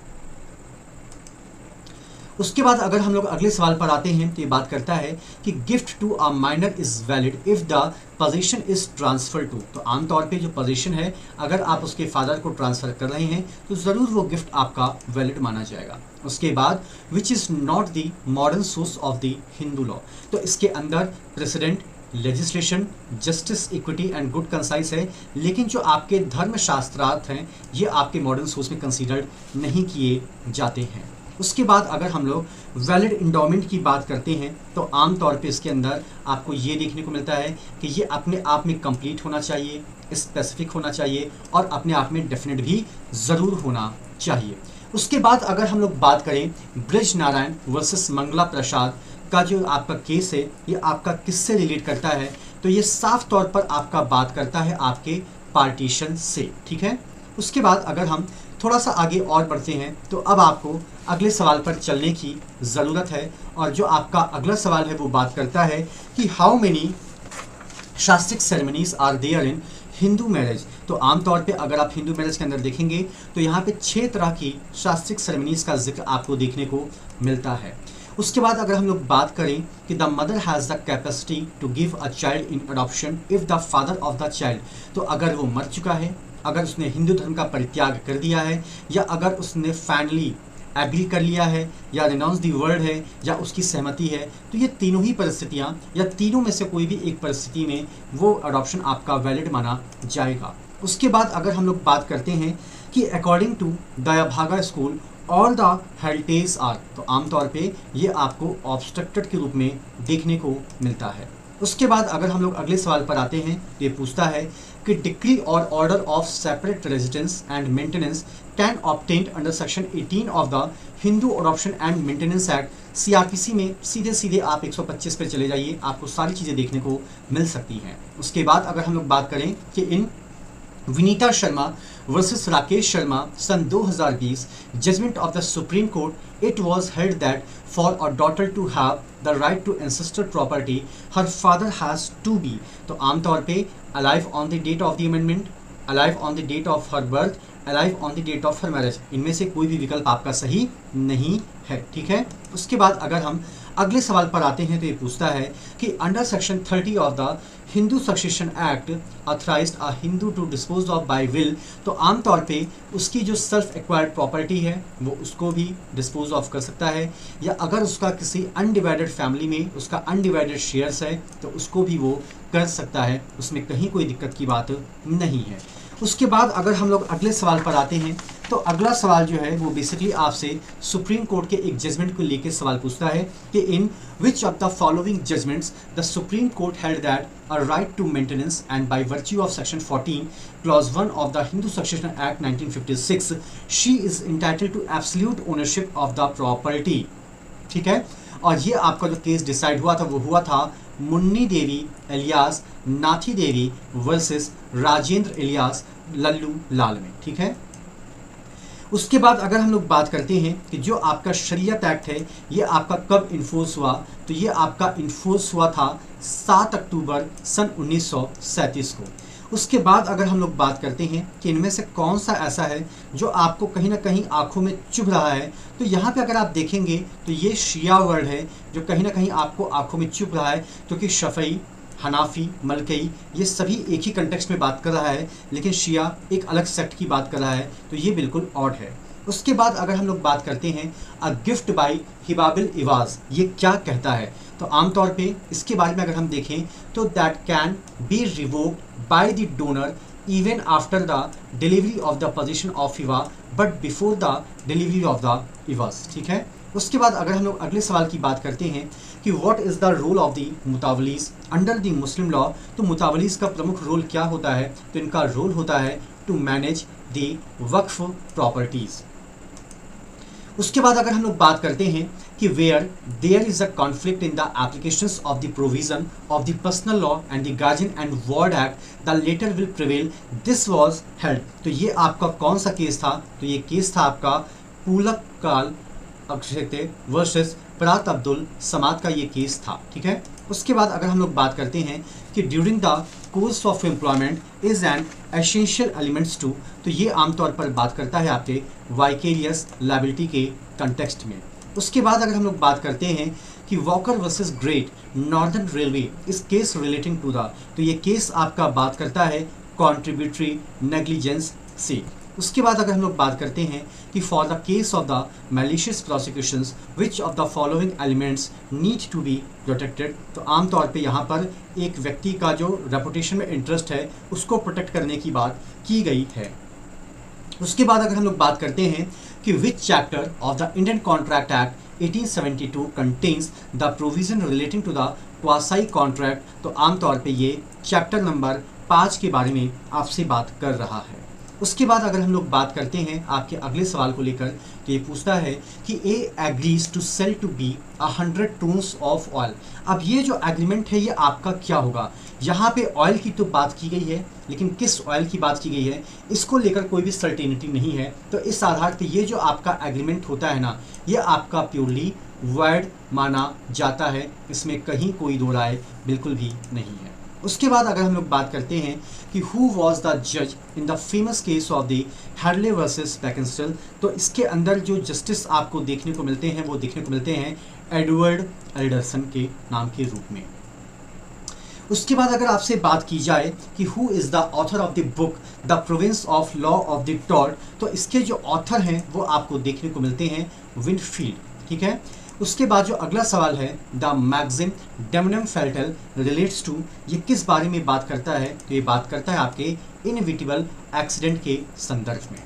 उसके बाद अगर हम लोग अगले सवाल पर आते हैं तो ये बात करता है कि gift to a minor is valid if the possession is transfer to. तो आमतौर पे जो पोजीशन है अगर आप उसके फादर को ट्रांसफर कर रहे हैं तो ज़रूर वो गिफ्ट आपका वैलिड माना जाएगा। उसके बाद which is not the modern source of the Hindu law. तो इसके अंदर precedent, legislation, justice, equity and good conscience है, लेकिन जो आपके धर्मशास्त्रार्थ हैं ये आपके मॉडर्न सोर्स में कंसीडर्ड नहीं किए जाते हैं। उसके बाद अगर हम लोग वैलिड इंडोमेंट की बात करते हैं तो आम तौर पे इसके अंदर आपको ये देखने को मिलता है कि ये अपने आप में कंप्लीट होना चाहिए, स्पेसिफिक होना चाहिए और अपने आप में डेफिनेट भी ज़रूर होना चाहिए। उसके बाद अगर हम लोग बात करें ब्रिज नारायण वर्सेस मंगला प्रसाद का जो आपका केस है ये आपका किससे रिलेट करता है, तो ये साफ तौर पर आपका बात करता है आपके पार्टीशन से, ठीक है। उसके बाद अगर हम थोड़ा सा आगे और बढ़ते हैं तो अब आपको अगले सवाल पर चलने की ज़रूरत है और जो आपका अगला सवाल है वो बात करता है कि how many shastric ceremonies are there in Hindu marriage. तो आमतौर पे अगर आप हिंदू मैरिज के अंदर देखेंगे तो यहाँ पे 6 तरह की शास्त्रिक सेरेमनीज का जिक्र आपको देखने को मिलता है। उसके बाद अगर हम लोग बात करें कि the mother has the capacity to give a child in adoption if the father of the child. तो अगर वो मर चुका है, अगर उसने हिंदू धर्म का परित्याग कर दिया है या अगर उसने फाइनली एग्री कर लिया है या रिनाउंस दी वर्ड है या उसकी सहमति है, तो ये तीनों ही परिस्थितियाँ या तीनों में से कोई भी एक परिस्थिति में वो अडॉप्शन आपका वैलिड माना जाएगा। उसके बाद अगर हम लोग बात करते हैं कि according to Dayabhaga school all the heritage are, तो आमतौर पे ये आपको ऑब्स्ट्रक्टेड के रूप में देखने को मिलता है। उसके बाद अगर हम लोग अगले सवाल पर आते हैं तो ये पूछता है कि डिक्री और order of separate residence and maintenance can obtained under section 18 of the Hindu adoption and maintenance act CrPC में। सीधे सीधे आप 125 पर चले जाइए, आपको सारी चीज़ें देखने को मिल सकती हैं। उसके बाद अगर हम लोग बात करें कि इन विनीता शर्मा वर्सेस राकेश शर्मा सन 2020 judgment of the supreme court, it was held that for a daughter to have the right to ancestor property her father has to be. तो आमतौर पे alive on the date of the amendment, alive on the date of her birth, alive on the date of her marriage, इनमें से कोई भी विकल्प आपका सही नहीं है, ठीक है। उसके बाद अगर हम अगले सवाल पर आते हैं तो ये पूछता है कि under section 30 of the Hindu succession act authorized a Hindu to dispose of by will. तो आमतौर पे उसकी जो सेल्फ एक्वायर्ड प्रॉपर्टी है वो उसको भी डिस्पोज ऑफ कर सकता है, या अगर उसका किसी अनडिवाइडेड फैमिली में उसका अनडिवाइडेड शेयर्स है तो उसको भी वो कर सकता है, उसमें कहीं कोई दिक्कत की बात नहीं है। उसके बाद अगर हम लोग अगले सवाल पर आते हैं तो अगला सवाल जो है वो बेसिकली आपसे सुप्रीम कोर्ट के एक जजमेंट को लेकर सवाल पूछता है कि in which of the following judgments the supreme court held that a right to maintenance and by virtue of section 14 clause 1 of the Hindu succession act 1956 she is entitled to absolute ownership of the property, ठीक है। और ये आपका जो केस डिसाइड हुआ था वो हुआ था मुन्नी देवी एलियास नाथी देवी वर्सेस राजेंद्र इलियास लल्लू लाल में, ठीक है। उसके बाद अगर हम लोग बात करते हैं कि जो आपका शरीयत एक्ट है ये आपका कब इन्फोर्स हुआ, तो ये आपका इन्फोर्स हुआ था 7 अक्टूबर सन 1937 को। उसके बाद अगर हम लोग बात करते हैं कि इनमें से कौन सा ऐसा है जो आपको कहीं ना कहीं आंखों में चुभ रहा है, तो यहाँ पे अगर आप देखेंगे तो ये शिया वर्ड है जो कहीं ना कहीं आपको आंखों में चुभ रहा है, क्योंकि शफई, हनाफी, मलकई ये सभी एक ही कंटेक्स्ट में बात कर रहा है, लेकिन शिया एक अलग सेक्ट की बात कर रहा है, तो ये बिल्कुल ऑड है। उसके बाद अगर हम लोग बात करते हैं अ गिफ्ट बाय हिबाबिल इवाज, ये क्या कहता है, तो आमतौर पे इसके बारे में अगर हम देखें तो that can be revoked by the donor even after the delivery of the position of Hiba but before the delivery of the इवाज, ठीक है। उसके बाद अगर हम लोग अगले सवाल की बात करते हैं कि what is the role of the mutawallis under the Muslim law, तो मुतावलीज का प्रमुख रोल क्या होता है, तो इनका रोल होता है to manage the waqf properties. उसके बाद अगर हम लोग बात करते हैं कि where there is a conflict in the applications of the provision of the personal law and the guardian and ward act the latter will prevail, this was held. तो ये आपका कौन सा केस था? तो ये केस था आपका पुलक्काल अक्षते वर्सेस परात अब्दुल समाद का ये केस था, ठीक है। उसके बाद अगर हम लोग बात करते हैं कि during the course of employment is an essential elements to, तो ये आमतौर पर बात करता है आपके वाइकेरियस लायबिलिटी के कंटेक्स्ट में। उसके बाद अगर हम लोग बात करते हैं कि walker versus great northern railway इस केस रिलेटिंग टू द, तो ये केस आपका बात करता है कॉन्ट्रीब्यूटरी नेग्लिजेंस से। उसके बाद अगर हम लोग बात करते हैं कि for the case of the malicious prosecutions which of the following elements need to be protected, तो आमतौर पे यहाँ पर एक व्यक्ति का जो रेपुटेशन में इंटरेस्ट है उसको प्रोटेक्ट करने की बात की गई है। उसके बाद अगर हम लोग बात करते हैं कि which chapter of the Indian contract act 1872 contains the provision relating to the quasi contract, तो आमतौर पे ये चैप्टर नंबर 5 के बारे में आपसे बात कर रहा है। उसके बाद अगर हम लोग बात करते हैं आपके अगले सवाल को लेकर, तो ये पूछता है कि A agrees to sell to B 100 tons of oil. अब ये जो एग्रीमेंट है ये आपका क्या होगा? यहाँ पे ऑयल की तो बात की गई है, लेकिन किस ऑयल की बात की गई है इसको लेकर कोई भी सर्टेनिटी नहीं है। तो इस आधार पर ये जो आपका एग्रीमेंट होता है ना, ये आपका प्योरली वॉइड माना जाता है, इसमें कहीं कोई दो राय बिल्कुल भी नहीं है। उसके बाद अगर हम लोग बात करते हैं कि हु वॉज द जज in the famous case of the Hadley versus Baxendale, तो इसके अंदर जो जस्टिस आपको देखने को मिलते हैं वो देखने को मिलते हैं एडवर्ड एल्डरसन के नाम के रूप में। उसके बाद अगर आपसे बात की जाए कि who is the author of the book the province of law of the toured, तो इसके जो ऑथर हैं वो आपको देखने को मिलते हैं विंडफील्ड, ठीक है। उसके बाद जो अगला सवाल है द मैगजिम डेमनम फेल्टल रिलेट्स टू, ये किस बारे में बात करता है? तो ये बात करता है आपके इनएविटेबल एक्सीडेंट के संदर्भ में।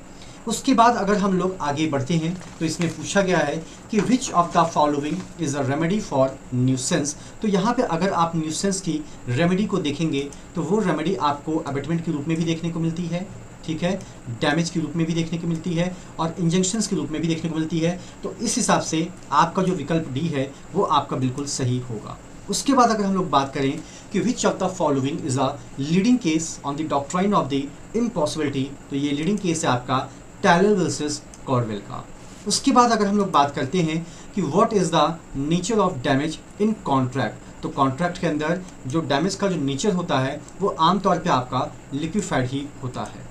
उसके बाद अगर हम लोग आगे बढ़ते हैं तो इसमें पूछा गया है कि which of the following is a remedy for nuisance, तो यहाँ पे अगर आप न्यूसेंस की रेमेडी को देखेंगे तो वो रेमेडी आपको अबेटमेंट के रूप में भी देखने को मिलती है, ठीक है, डैमेज के रूप में भी देखने को मिलती है और इंजंक्शंस के रूप में भी देखने को मिलती है। तो इस हिसाब से आपका जो विकल्प डी है वो आपका बिल्कुल सही होगा। उसके बाद अगर हम लोग बात करें कि which of the following is a leading case on the doctrine of the impossibility, तो ये लीडिंग केस है आपका टैलर वर्सेस कॉर्वेल का। उसके बाद अगर हम लोग बात करते हैं कि what is the nature of damage in contract, तो कॉन्ट्रैक्ट के अंदर जो डैमेज का जो नेचर होता है वो आमतौर पे आपका लिक्विफाइड ही होता है।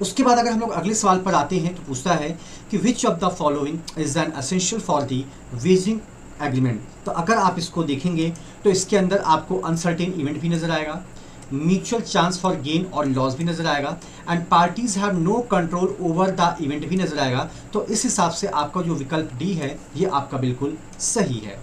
उसके बाद अगर हम लोग अगले सवाल पर आते हैं तो पूछता है कि which of the following is an essential for the wagering agreement, तो अगर आप इसको देखेंगे तो इसके अंदर आपको अनसर्टेन इवेंट भी नजर आएगा, म्यूचुअल चांस फॉर गेन और लॉस भी नजर आएगा and parties have no control over the event भी नजर आएगा। तो इस हिसाब से आपका जो विकल्प डी है ये आपका बिल्कुल सही है।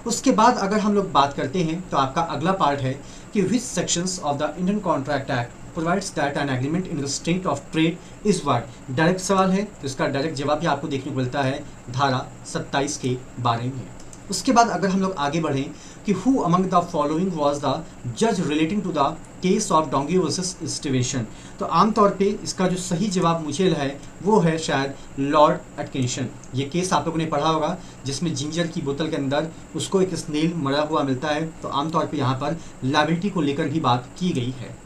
उसके बाद अगर हम लोग बात करते हैं तो आपका अगला पार्ट है कि which sections of the Indian contract act provides that an agreement in restraint of trade is what. Direct सवाल है तो इसका डायरेक्ट जवाब भी आपको देखने को मिलता है धारा 27 के बारे में। उसके बाद अगर हम लोग आगे बढ़ें कि who among the following was the जज relating to the case of Donoghue versus Stevenson, तो आमतौर पे इसका जो सही जवाब मुझे है वो है शायद लॉर्ड एटकिंसन। ये केस आप लोगों ने पढ़ा होगा जिसमें जिंजर की बोतल के अंदर उसको एक स्नेल मरा हुआ मिलता है, तो आमतौर पे यहाँ पर लायबिलिटी को लेकर भी बात की गई है।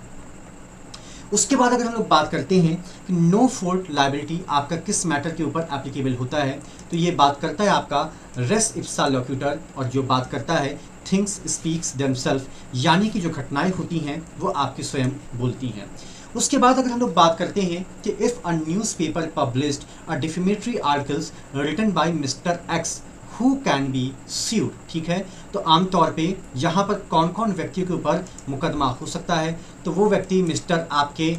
उसके बाद अगर हम लोग बात करते हैं कि नो फॉल्ट लायबिलिटी आपका किस मैटर के ऊपर एप्लीकेबल होता है, तो ये बात करता है आपका रेस इप्सा लोक्यूटर, और जो बात करता है थिंग्स स्पीक्स देमसेल्फ, यानी कि जो घटनाएं होती हैं वो आपकी स्वयं बोलती हैं। उसके बाद अगर हम लोग बात करते हैं कि if a newspaper published a defamatory articles written by mister X who can be sued, ठीक है, तो आमतौर पे यहाँ पर कौन कौन व्यक्तियों के ऊपर मुकदमा हो सकता है, तो वो व्यक्ति मिस्टर आपके,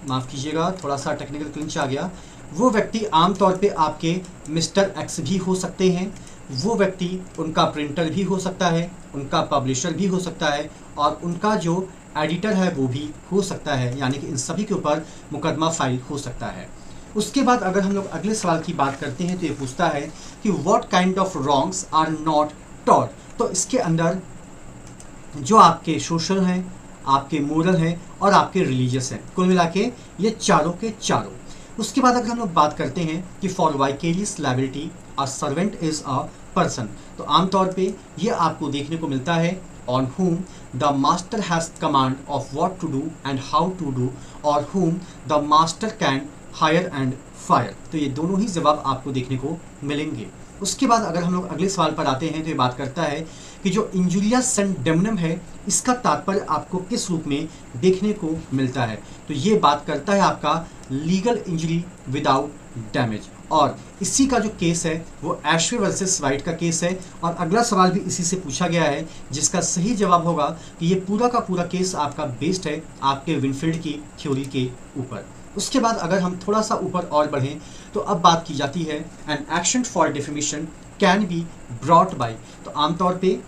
माफ़ कीजिएगा थोड़ा सा टेक्निकल क्लिंच आ गया, वो व्यक्ति आमतौर पे आपके मिस्टर एक्स भी हो सकते हैं, वो व्यक्ति उनका प्रिंटर भी हो सकता है, उनका पब्लिशर भी हो सकता है और उनका जो एडिटर है वो भी हो सकता है, यानी कि इन सभी के ऊपर मुकदमा फाइल हो सकता है। उसके बाद अगर हम लोग अगले सवाल की बात करते हैं तो ये पूछता है कि what kind of wrongs are not taught, तो इसके अंदर जो आपके सोशल हैं, आपके मोरल हैं और आपके रिलीजियस हैं, कुल मिला के ये चारों के चारों। उसके बाद अगर हम लोग बात करते हैं कि for vicarious liability a servant is a person, तो आमतौर पे ये आपको देखने को मिलता है on whom the master has command of what to do and how to do or whom the master can hire and fire। तो ये दोनों ही जवाब आपको देखने को मिलेंगे। उसके बाद अगर हम लोग अगले सवाल पर आते हैं तो ये बात करता है कि जो इंजुरिया सेंडेमनम है इसका तात्पर्य आपको किस रूप में देखने को मिलता है, तो ये बात करता है आपका लीगल इंजरी विदाउट डैमेज, और इसी का जो केस है वो एशवे वर्सेस वाइट का केस है। और अगला सवाल भी इसी से पूछा गया है जिसका सही जवाब होगा कि ये पूरा का पूरा केस आपका बेस्ड है आपके विनफील्ड की थ्योरी के ऊपर। उसके बाद अगर हम थोड़ा सा ऊपर और बढ़ें तो अब बात की जाती है an action for defamation can be brought by, तो आमतौर पे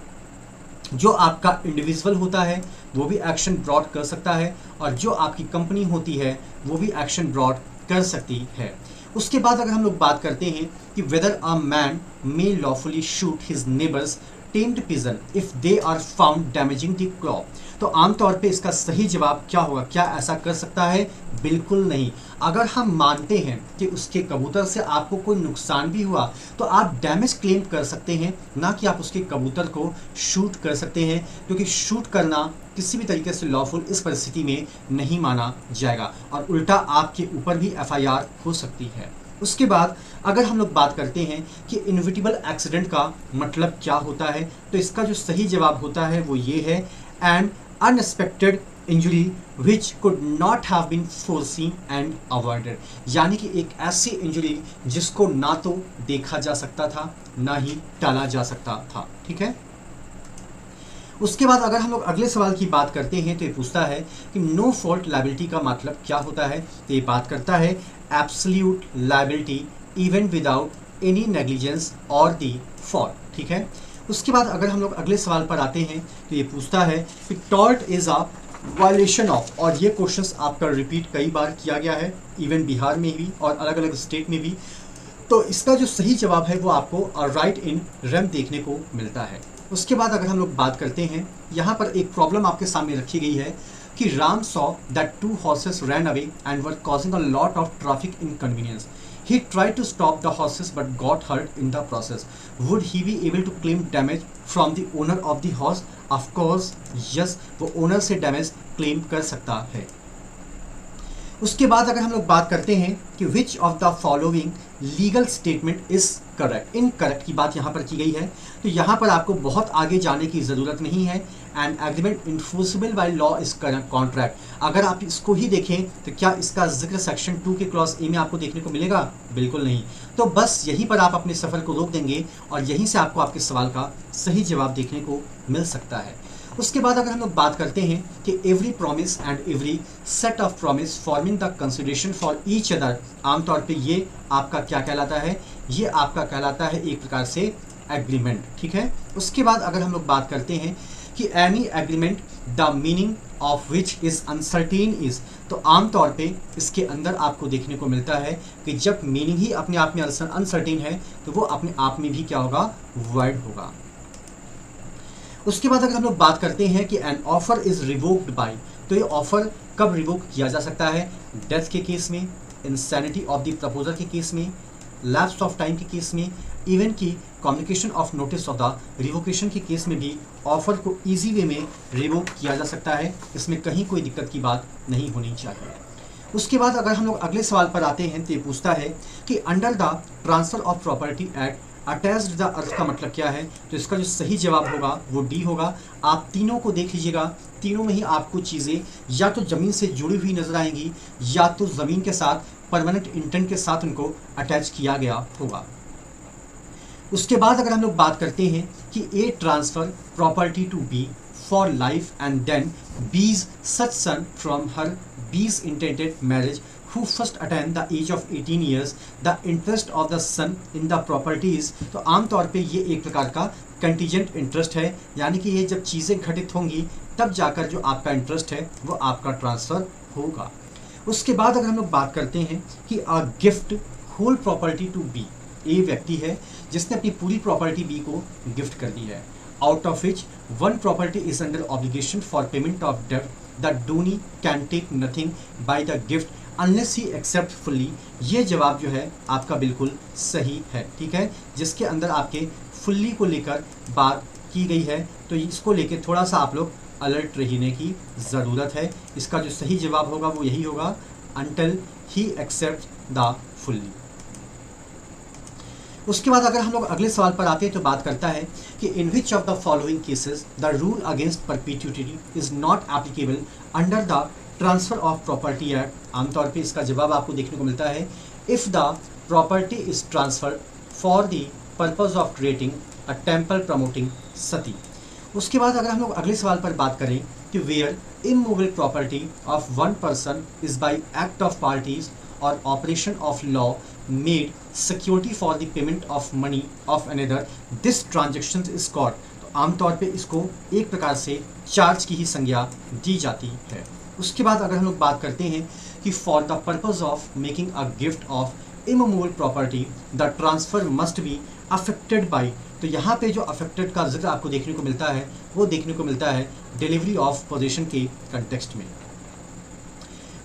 जो आपका इंडिविजुअल होता है वो भी एक्शन ब्रॉट कर सकता है और जो आपकी कंपनी होती है वो भी एक्शन ब्रॉट कर सकती है। उसके बाद अगर हम लोग बात करते हैं कि whether a man may lawfully shoot his neighbour's tamed pigeon if they are found damaging the crop, तो आमतौर पे इसका सही जवाब क्या होगा, क्या ऐसा कर सकता है? बिल्कुल नहीं। अगर हम मानते हैं कि उसके कबूतर से आपको कोई नुकसान भी हुआ तो आप डैमेज क्लेम कर सकते हैं, ना कि आप उसके कबूतर को शूट कर सकते हैं, क्योंकि शूट करना किसी भी तरीके से लॉफुल इस परिस्थिति में नहीं माना जाएगा और उल्टा आपके ऊपर भी एफआईआर हो सकती है। उसके बाद अगर हम लोग बात करते हैं कि इनविटेबल एक्सीडेंट का मतलब क्या होता है, तो इसका जो सही जवाब होता है वो ये है an unexpected injury which could not have been foreseen and avoided, यानी कि एक ऐसी इंजरी जिसको ना तो देखा जा सकता था ना ही टाला जा सकता था। ठीक है। उसके बाद अगर हम लोग अगले सवाल की बात करते हैं तो ये पूछता है कि नो फॉल्ट लायबिलिटी का मतलब क्या होता है, तो ये बात करता है absolute liability even without any negligence और दी फॉल्ट। ठीक है। उसके बाद अगर हम लोग अगले सवाल पर आते हैं तो ये पूछता है कि tort is a violation of, और ये क्वेश्चंस आपका रिपीट कई बार किया गया है इवन बिहार में भी और अलग अलग स्टेट में भी, तो इसका जो सही जवाब है वो आपको राइट इन रेम देखने को मिलता है। उसके बाद अगर हम लोग बात करते हैं, यहाँ पर एक प्रॉब्लम आपके सामने रखी गई है कि Ram saw that 2 horses ran away and were causing a lot of traffic inconvenience. He tried to stop the horses but got hurt in the process. Would he be able to claim damage from the owner of the horse? Of course, yes, वो ओनर से डैमेज क्लेम कर सकता है। उसके बाद अगर हम लोग बात करते हैं कि which of the following legal statement is correct, incorrect की बात यहाँ पर की गई है, तो यहाँ पर आपको बहुत आगे जाने की ज़रूरत नहीं है। And agreement enforceable by law is contract, अगर आप इसको ही देखें तो क्या इसका जिक्र सेक्शन 2 के क्लॉज ए में आपको देखने को मिलेगा? बिल्कुल नहीं। तो बस यहीं पर आप अपने सफ़र को रोक देंगे और यहीं से आपको आपके सवाल का सही जवाब देखने को मिल सकता है। उसके बाद अगर हम लोग बात करते हैं कि every promise and every set of promise forming the consideration for each other, आमतौर पे ये आपका क्या कहलाता है? ये आपका कहलाता है एक प्रकार से एग्रीमेंट। ठीक है। उसके बाद अगर हम लोग बात करते हैं कि any agreement the meaning of which is uncertain is, तो आमतौर पे इसके अंदर आपको देखने को मिलता है कि जब मीनिंग ही अपने आप में अनसर्टेन है तो वो अपने आप में भी क्या होगा? वॉइड होगा। उसके बाद अगर हम लोग बात करते हैं कि an offer is revoked by, तो ये ऑफर कब रिवोक किया जा सकता है? डेथ के केस में, इंसैनिटी ऑफ द प्रपोजर के केस में, लैप्स ऑफ टाइम के केस में, इवन की communication of notice of the revocation के केस में भी ऑफर को इजी वे में रिवोक किया जा सकता है। इसमें कहीं कोई दिक्कत की बात नहीं होनी चाहिए। उसके बाद अगर हम लोग अगले सवाल पर आते हैं तो ये पूछता है कि under the transfer of property act attached the earth का मतलब क्या है? तो इसका जो सही जवाब होगा वो डी होगा। आप तीनों को देख लीजिएगा, तीनों में ही आपको चीज़ें या तो ज़मीन से जुड़ी हुई नजर आएंगी या तो ज़मीन के साथ परमानेंट इंटेंट के साथ उनको अटैच किया गया होगा। उसके बाद अगर हम लोग बात करते हैं कि A transfer property to B for life and then B's such son from her B's intended marriage who first attain the age of 18 years the interest of the son in the properties, तो आमतौर पे ये एक प्रकार का कंटीजेंट इंटरेस्ट है, यानी कि ये जब चीज़ें घटित होंगी तब जाकर जो आपका इंटरेस्ट है वो आपका ट्रांसफ़र होगा। उसके बाद अगर हम लोग बात करते हैं कि a gift whole property to B, A व्यक्ति है जिसने अपनी पूरी प्रॉपर्टी बी को गिफ्ट कर दी है, out of which one property is under obligation for payment of डेब्ट the donee can take nothing by the gift unless he accept fully, ये जवाब जो है आपका बिल्कुल सही है। ठीक है, जिसके अंदर आपके फुल्ली को लेकर बात की गई है, तो इसको लेकर थोड़ा सा आप लोग अलर्ट रहने की ज़रूरत है। इसका जो सही जवाब होगा वो यही होगा, until he accept the fully. उसके बाद अगर हम लोग अगले सवाल पर आते हैं तो बात करता है कि in which of the following cases the rule against perpetuity is not applicable under the transfer of property act. आमतौर पे इसका जवाब आपको देखने को मिलता है, if the property is transferred for the purpose of creating a temple promoting sati. उसके बाद अगर हम लोग अगले सवाल पर बात करें कि where immovable property of one person is by act of parties or operation of law made security for the payment of money of another, this transaction is called. तो आमतौर पे इसको एक प्रकार से चार्ज की ही संज्ञा दी जाती है। उसके बाद अगर हम लोग बात करते हैं कि for the purpose of making a gift of immovable property the transfer must be affected by, तो यहाँ पे जो अफेक्टेड का जिक्र आपको देखने को मिलता है वो देखने को मिलता है डिलीवरी ऑफ पोजीशन के कंटेक्स्ट में।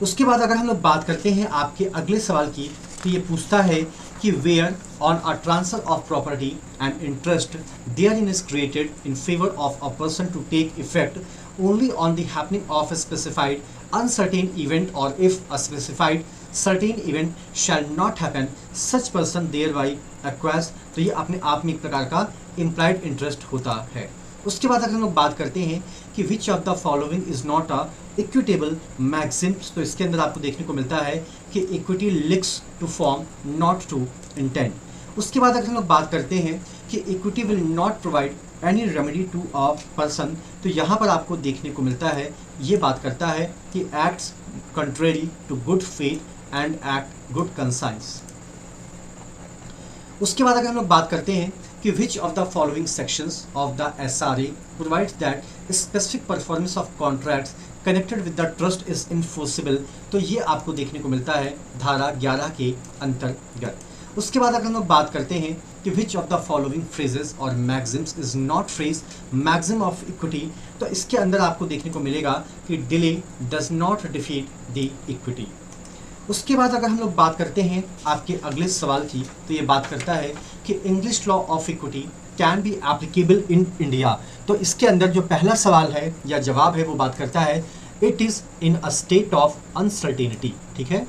उसके बाद अगर हम लोग बात करते हैं आपके अगले सवाल की, तो ये पूछता है कि where on a transfer of property and interest therein is created in favour of a person to take effect only on the happening of a specified uncertain event, or if a specified certain event shall not happen, such person thereby acquires। तो ये अपने आप में एक प्रकार का implied interest होता है। उसके बाद अगर हम लोग बात करते हैं कि which of the following is not a equitable maxims, तो इसके अंदर आपको देखने को मिलता है कि equity links to form not to intent। उसके बाद अगर हम लोग बात करते हैं कि equity will not provide any remedy to a person, तो यहाँ पर आपको देखने को मिलता है, ये बात करता है कि acts contrary to good faith and act good conscience. उसके बाद अगर हम लोग बात करते हैं कि which of the following sections of the SRA provides that specific performance of contracts connected with the trust is enforceable, तो ये आपको देखने को मिलता है धारा 11 के अंतर्गत। उसके बाद अगर हम लोग बात करते हैं कि which of the following phrases or maxims is not phrase maxim of equity, तो इसके अंदर आपको देखने को मिलेगा कि delay does not defeat the equity. उसके बाद अगर हम लोग बात करते हैं आपके अगले सवाल की, तो ये बात करता है कि English law of equity can be applicable in India, तो इसके अंदर जो पहला सवाल है या जवाब है वो बात करता है it is in a state of uncertainty. ठीक है,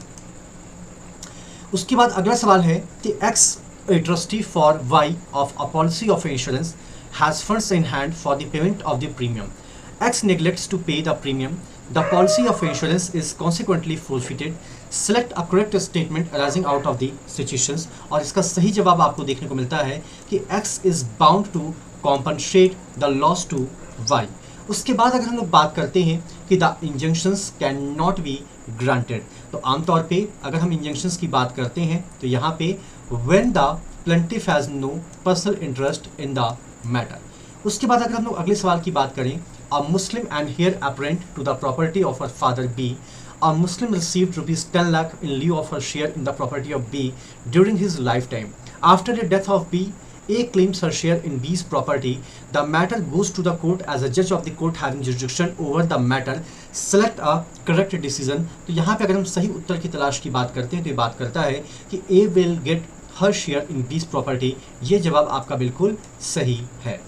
उसके बाद अगला सवाल है कि x a trustee for Y of a policy of insurance has funds in hand for the payment of the premium. X neglects to pay the premium. The policy of insurance is consequently forfeited. Select a correct statement arising out of the situations, और इसका सही जवाब आपको देखने को मिलता है कि X is bound to compensate the loss to Y। उसके बाद अगर हम लोग बात करते हैं कि the injunctions can not be granted, तो आमतौर पे अगर हम इंजंक्शंस की बात करते हैं तो यहाँ पे when the plaintiff has no personal interest in the matter। उसके बाद अगर हम लोग अगले सवाल की बात करें, a Muslim and heir apparent to the property of her father B, a Muslim received ₹10 lakh in lieu of her share in the property of B during his lifetime. After the death of B, A claims her share in B's property. The matter goes to the court as a judge of the court having jurisdiction over the matter. Select a correct decision। तो यहाँ पे अगर हम सही उत्तर की तलाश की बात करते हैं तो ये बात करता है कि A will get her share in B's property। ये जवाब आपका बिल्कुल सही है।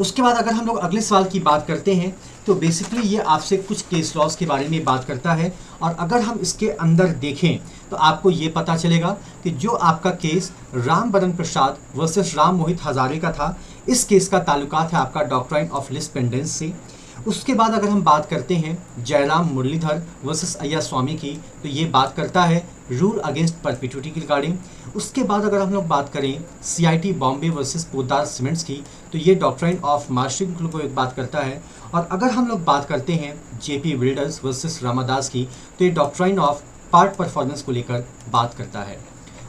उसके बाद अगर हम लोग अगले सवाल की बात करते हैं तो बेसिकली ये आपसे कुछ केस लॉज के बारे में बात करता है, और अगर हम इसके अंदर देखें तो आपको ये पता चलेगा कि जो आपका केस राम बरन प्रसाद वर्सेस राम मोहित हजारे का था, इस केस का ताल्लुकात है आपका डॉक्ट्राइन ऑफ लिस पेंडेंस से। उसके बाद अगर हम बात करते हैं जयराम मुरलीधर वर्सेस अय्या स्वामी की, तो ये बात करता है रूल अगेंस्ट परपिट्यूटी की रिगार्डिंग। उसके बाद अगर हम लोग बात करें CIT Bombay versus Poddar cements की, तो ये डॉक्ट्राइन ऑफ मार्शिंग को एक बात करता है। और अगर हम लोग बात करते हैं JP बिल्डर्स वर्सेस रामादास की, तो ये डॉक्ट्राइन ऑफ पार्ट परफॉर्मेंस को लेकर बात करता है।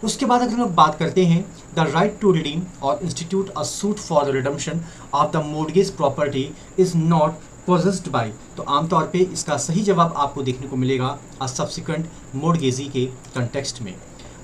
उसके बाद अगर हम लोग बात करते हैं द राइट टू रिडीम और institute a suit for the redemption of the mortgage property is not possessed by, तो आमतौर पे इसका सही जवाब आपको देखने को मिलेगा अ सब्सिक्वेंट मोर्गेजी के कंटेक्स्ट में।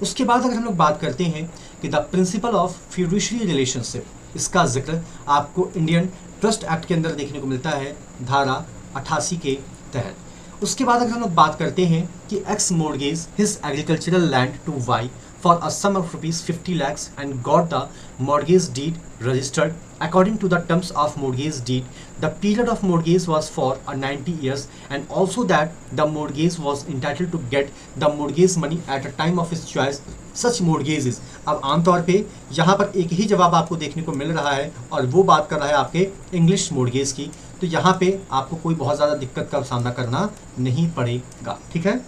उसके बाद अगर हम लोग बात करते हैं कि द प्रिंसिपल ऑफ फ्यूडिशियरी रिलेशनशिप, इसका जिक्र आपको इंडियन ट्रस्ट एक्ट के अंदर देखने को मिलता है धारा 88 के तहत। उसके बाद अगर हम लोग बात करते हैं कि X mortgage his agricultural land to Y for a sum of rupees 50 lakhs and got the mortgage deed registered according to the terms of mortgage deed. The period of mortgage was for 90 years and also that the mortgage was entitled to get the mortgage money at a time of his choice. Such mortgages. अब आमतौर पे यहाँ पर एक ही जवाब आपको देखने को मिल रहा है और वो बात कर रहा है आपके इंग्लिश मोर्गेज की, तो यहाँ पे आपको कोई बहुत ज़्यादा दिक्कत का सामना करना नहीं पड़ेगा, ठीक है।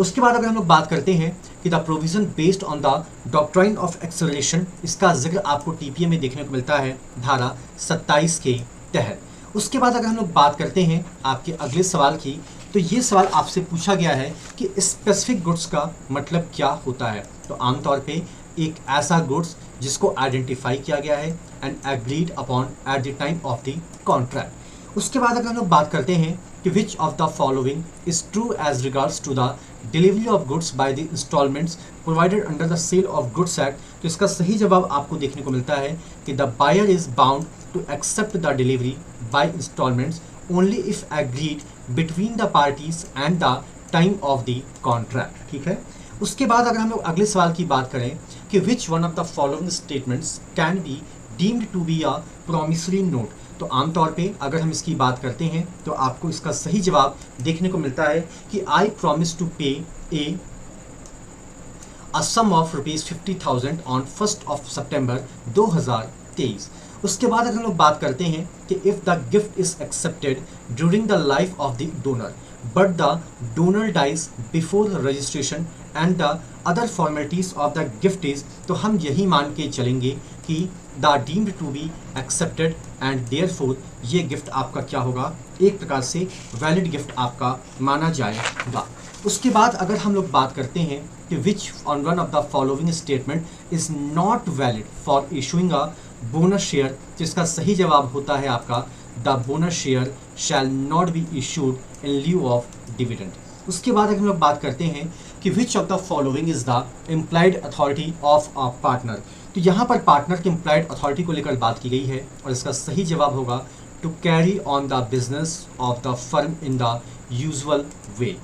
उसके बाद अगर हम लोग बात करते हैं कि the provision based on the doctrine of acceleration, इसका जिक्र आपको टीपीए में देखने को मिलता है धारा 27 के तहत। उसके बाद अगर हम लोग बात करते हैं आपके अगले सवाल की, तो ये सवाल आपसे पूछा गया है कि स्पेसिफिक गुड्स का मतलब क्या होता है। तो आमतौर पे एक ऐसा गुड्स जिसको आइडेंटिफाई किया गया है and agreed upon at the time of the contract. उसके बाद अगर हम लोग बात करते हैं कि which of the following is true as regards to the delivery of goods by the instalments provided under the sale of goods act, तो इसका सही जवाब आपको देखने को मिलता है कि the buyer is bound to accept the delivery by instalments only if agreed between the parties and the time of the contract, ठीक है। उसके बाद अगर हम लोग अगले सवाल की बात करें कि which one of the following statements can be deemed to be a promissory note, तो आमतौर पे अगर हम इसकी बात करते हैं तो आपको इसका सही जवाब देखने को मिलता है कि आई प्रॉमिस टू पे अ सम ऑफ रुपीज 50,000 ऑन 1 सितंबर 2023। उसके बाद अगर हम लोग बात करते हैं कि if the gift is accepted during the life of the donor but the donor dies before registration and the other formalities of the gift is, तो हम यही मान के चलेंगे कि the deemed to be accepted and therefore ये गिफ्ट आपका क्या होगा, एक प्रकार से वैलिड गिफ्ट आपका माना जाएगा। उसके बाद अगर हम लोग बात करते हैं कि which on one of the following statement is not valid for issuing a bonus share, जिसका सही जवाब होता है आपका the bonus share shall not be issued in lieu of dividend. उसके बाद अगर हम लोग बात करते हैं कि which of the following is the implied authority of a partner, तो यहाँ पर पार्टनर की इम्प्लाइड अथॉरिटी को लेकर बात की गई है और इसका सही जवाब होगा to carry on the business of the firm in the usual way.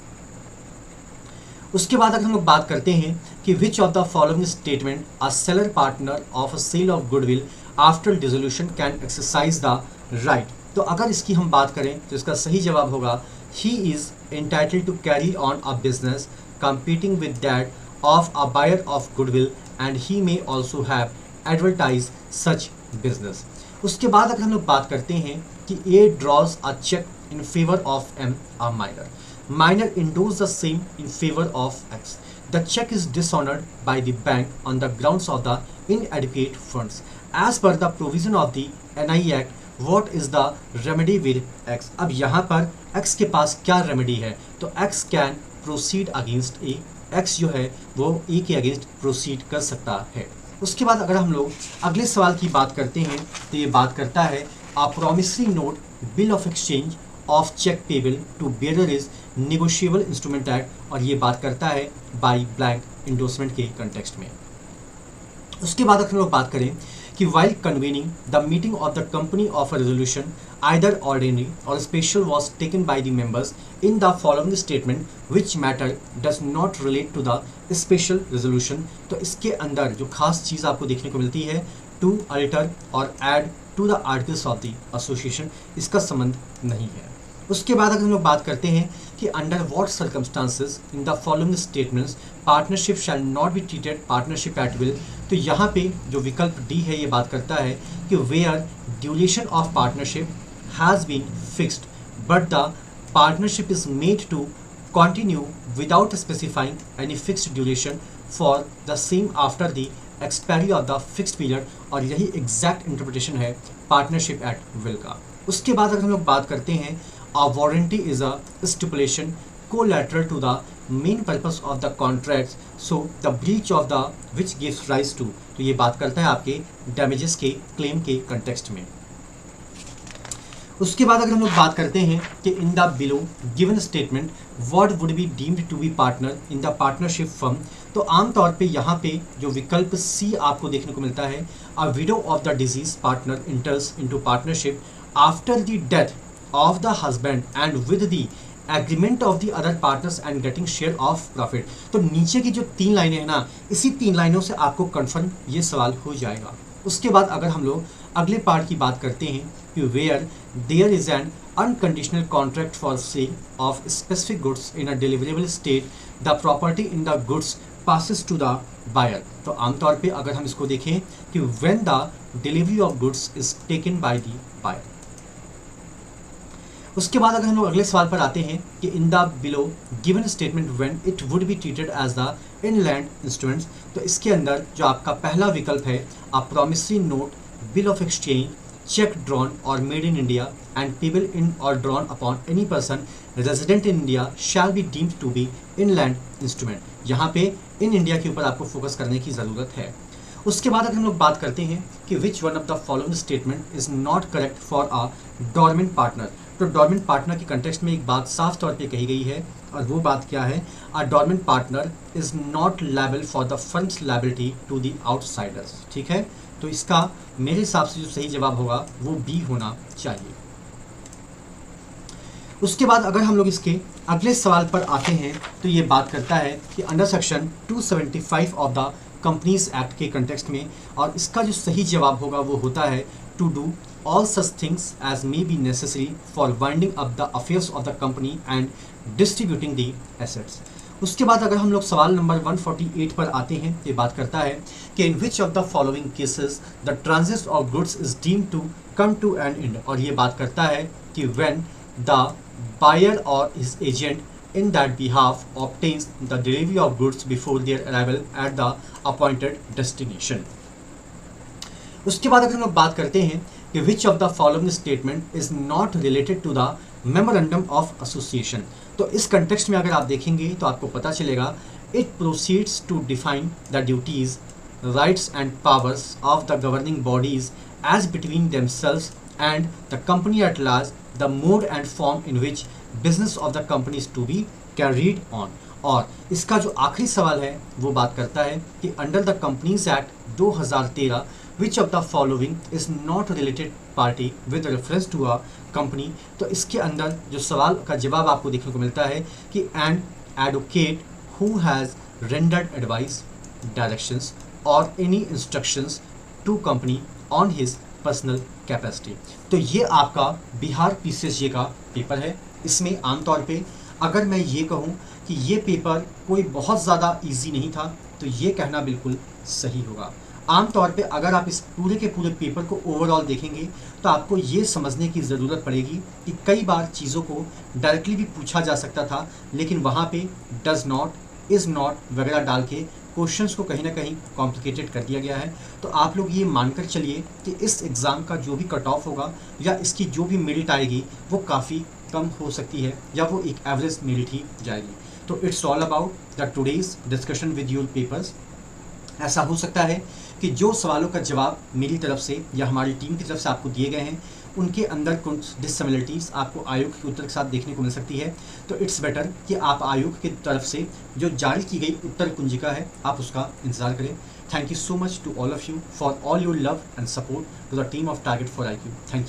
उसके बाद अगर हम लोग बात करते हैं कि which of the following statement a seller partner of a sale of goodwill after dissolution can exercise the right, तो अगर इसकी हम बात करें तो इसका सही जवाब होगा he is entitled to carry on a business competing with that of a buyer of goodwill and he may also have advertised such business। उसके बाद अगर हम लोग बात करते हैं कि A draws a check in favor of M, a minor endorses the same in favor of X, the check is dishonored by the bank on the grounds of the inadequate funds as per the provision of the NI Act, what is the remedy with X। अब यहाँ पर X के पास क्या रेमेडी है, तो X can proceed against A, x जो है वो ए के अगेंस्ट प्रोसीड कर सकता है। उसके बाद अगर हम लोग अगले सवाल की बात करते हैं तो ये बात करता है a promissory note bill of exchange of cheque payable to bearer is negotiable instrument act, और ये बात करता है बाय ब्लैंक इंडोर्समेंट के कंटेक्स्ट में। उसके बाद अगर हम लोग बात करें कि while convening the meeting of the company of a resolution either ordinary or special was taken by the members in the following statement which matter does not relate to the special resolution, तो इसके अंदर जो खास चीज़ आपको देखने को मिलती है to alter और add to the articles of the association, इसका संबंध नहीं है। उसके बाद अगर हम लोग बात करते हैं कि under what circumstances in the following statements partnership shell not be treated partnership at will, तो यहाँ पे जो विकल्प डी है ये बात करता है कि where duration of partnership has been fixed but the partnership is made to continue without specifying any fixed duration for the same after the expiry of the fixed period, और यही एग्जैक्ट इंटरप्रिटेशन है पार्टनरशिप एट विल का। उसके बाद अगर हम लोग बात करते हैं a warranty is a stipulation collateral to the main purpose of the contracts, so the breach of the which gives rise to, तो ये बात करता है आपके damages के claim के context में। उसके बाद अगर हम लोग बात करते हैं कि in the below given statement what would be deemed to be partner in the partnership firm, तो आमतौर पे यहाँ पे जो विकल्प सी आपको देखने को मिलता है a widow of the deceased partner enters into partnership after the death of the husband and with the agreement of the other partners and getting share of profit. तो नीचे की जो 3 लाइनें हैं ना, इसी 3 लाइनों से आपको कन्फर्म ये सवाल हो जाएगा। उसके बाद अगर हम लोग अगले पार्ट की बात करते हैं कि where there is an unconditional contract for sale of specific goods in a deliverable state the property in the goods passes to the buyer। तो आमतौर पे अगर हम इसको देखें कि when the delivery of goods is taken by the buyer। उसके बाद अगर हम लोग अगले सवाल पर आते हैं कि in the below given statement when it would be treated as the inland instruments, तो इसके अंदर जो आपका पहला विकल्प है a promissory note, bill of exchange, check drawn or made in India and payable in or drawn upon any person resident in India shall be deemed to be inland instrument। यहाँ पे इन इंडिया के ऊपर आपको फोकस करने की ज़रूरत है। उसके बाद अगर हम लोग बात करते हैं कि which one of the following statement is not correct for a dormant partner. तो डोरमेंट पार्टनर के कंटेक्स्ट में एक बात साफ तौर पे कही गई है और वो बात क्या है, a dormant partner is not liable for the firm's liability to the outsiders. ठीक है, तो इसका मेरे हिसाब से जो सही जवाब होगा वो बी होना चाहिए। उसके बाद अगर हम लोग इसके अगले सवाल पर आते हैं तो ये बात करता है कि under section 275 of the companies act के कंटेक्स्ट में, और इसका जो सही जवाब होगा वो होता है to do all such things as may be necessary for winding up the affairs of the company and distributing the assets. उसके बाद अगर हम लोग सवाल नंबर 148 पर आते हैं, ये बात करता है कि in which of the following cases the transit of goods is deemed to come to an end. और ये बात करता है कि when the buyer or his agent in that behalf obtains the delivery of goods before their arrival at the appointed destination। उसके बाद अगर हम लोग बात करते हैं कि which of the following statement is not related to the memorandum of association। तो इस कंटेक्स्ट में अगर आप देखेंगे तो आपको पता चलेगा it proceeds to define the duties, rights and powers of the governing bodies as between themselves and the company at large, the mode and form in which business of the company is to be carried on। और इसका जो आखिरी सवाल है वो बात करता है कि under the companies act 2013 which of the following is not related party with reference to a company. तो इसके अंदर जो सवाल का जवाब आपको देखने को मिलता है कि an advocate who has rendered advice, directions or any instructions to company on his personal capacity. तो ये आपका बिहार पीसीएसजे का पेपर है। इसमें आमतौर पे अगर मैं ये कहूँ कि ये पेपर कोई बहुत ज़्यादा इजी नहीं था तो ये कहना बिल्कुल सही होगा। आमतौर पे अगर आप इस पूरे के पूरे पेपर को ओवरऑल देखेंगे तो आपको ये समझने की ज़रूरत पड़ेगी कि कई बार चीज़ों को डायरेक्टली भी पूछा जा सकता था, लेकिन वहाँ पे डज नॉट, इज़ नॉट वगैरह डाल के क्वेश्चंस को कहीं ना कहीं कॉम्प्लिकेटेड कर दिया गया है। तो आप लोग ये मानकर चलिए कि इस एग्ज़ाम का जो भी कट ऑफ होगा या इसकी जो भी मेरिट आएगी वो काफ़ी कम हो सकती है या वो एक एवरेज मेरिट ही जाएगी। तो it's all about the today's discussion with your papers. ऐसा हो सकता है कि जो सवालों का जवाब मेरी तरफ से या हमारी टीम की तरफ से आपको दिए गए हैं उनके अंदर कुछ डिससिमिलरिटीज़ आपको आयोग के उत्तर के साथ देखने को मिल सकती है। तो इट्स बेटर कि आप आयोग की तरफ से जो जारी की गई उत्तर कुंजिका है आप उसका इंतजार करें। Thank you so much to all of you for all your love and support to the team of Target for IQ। Thank you.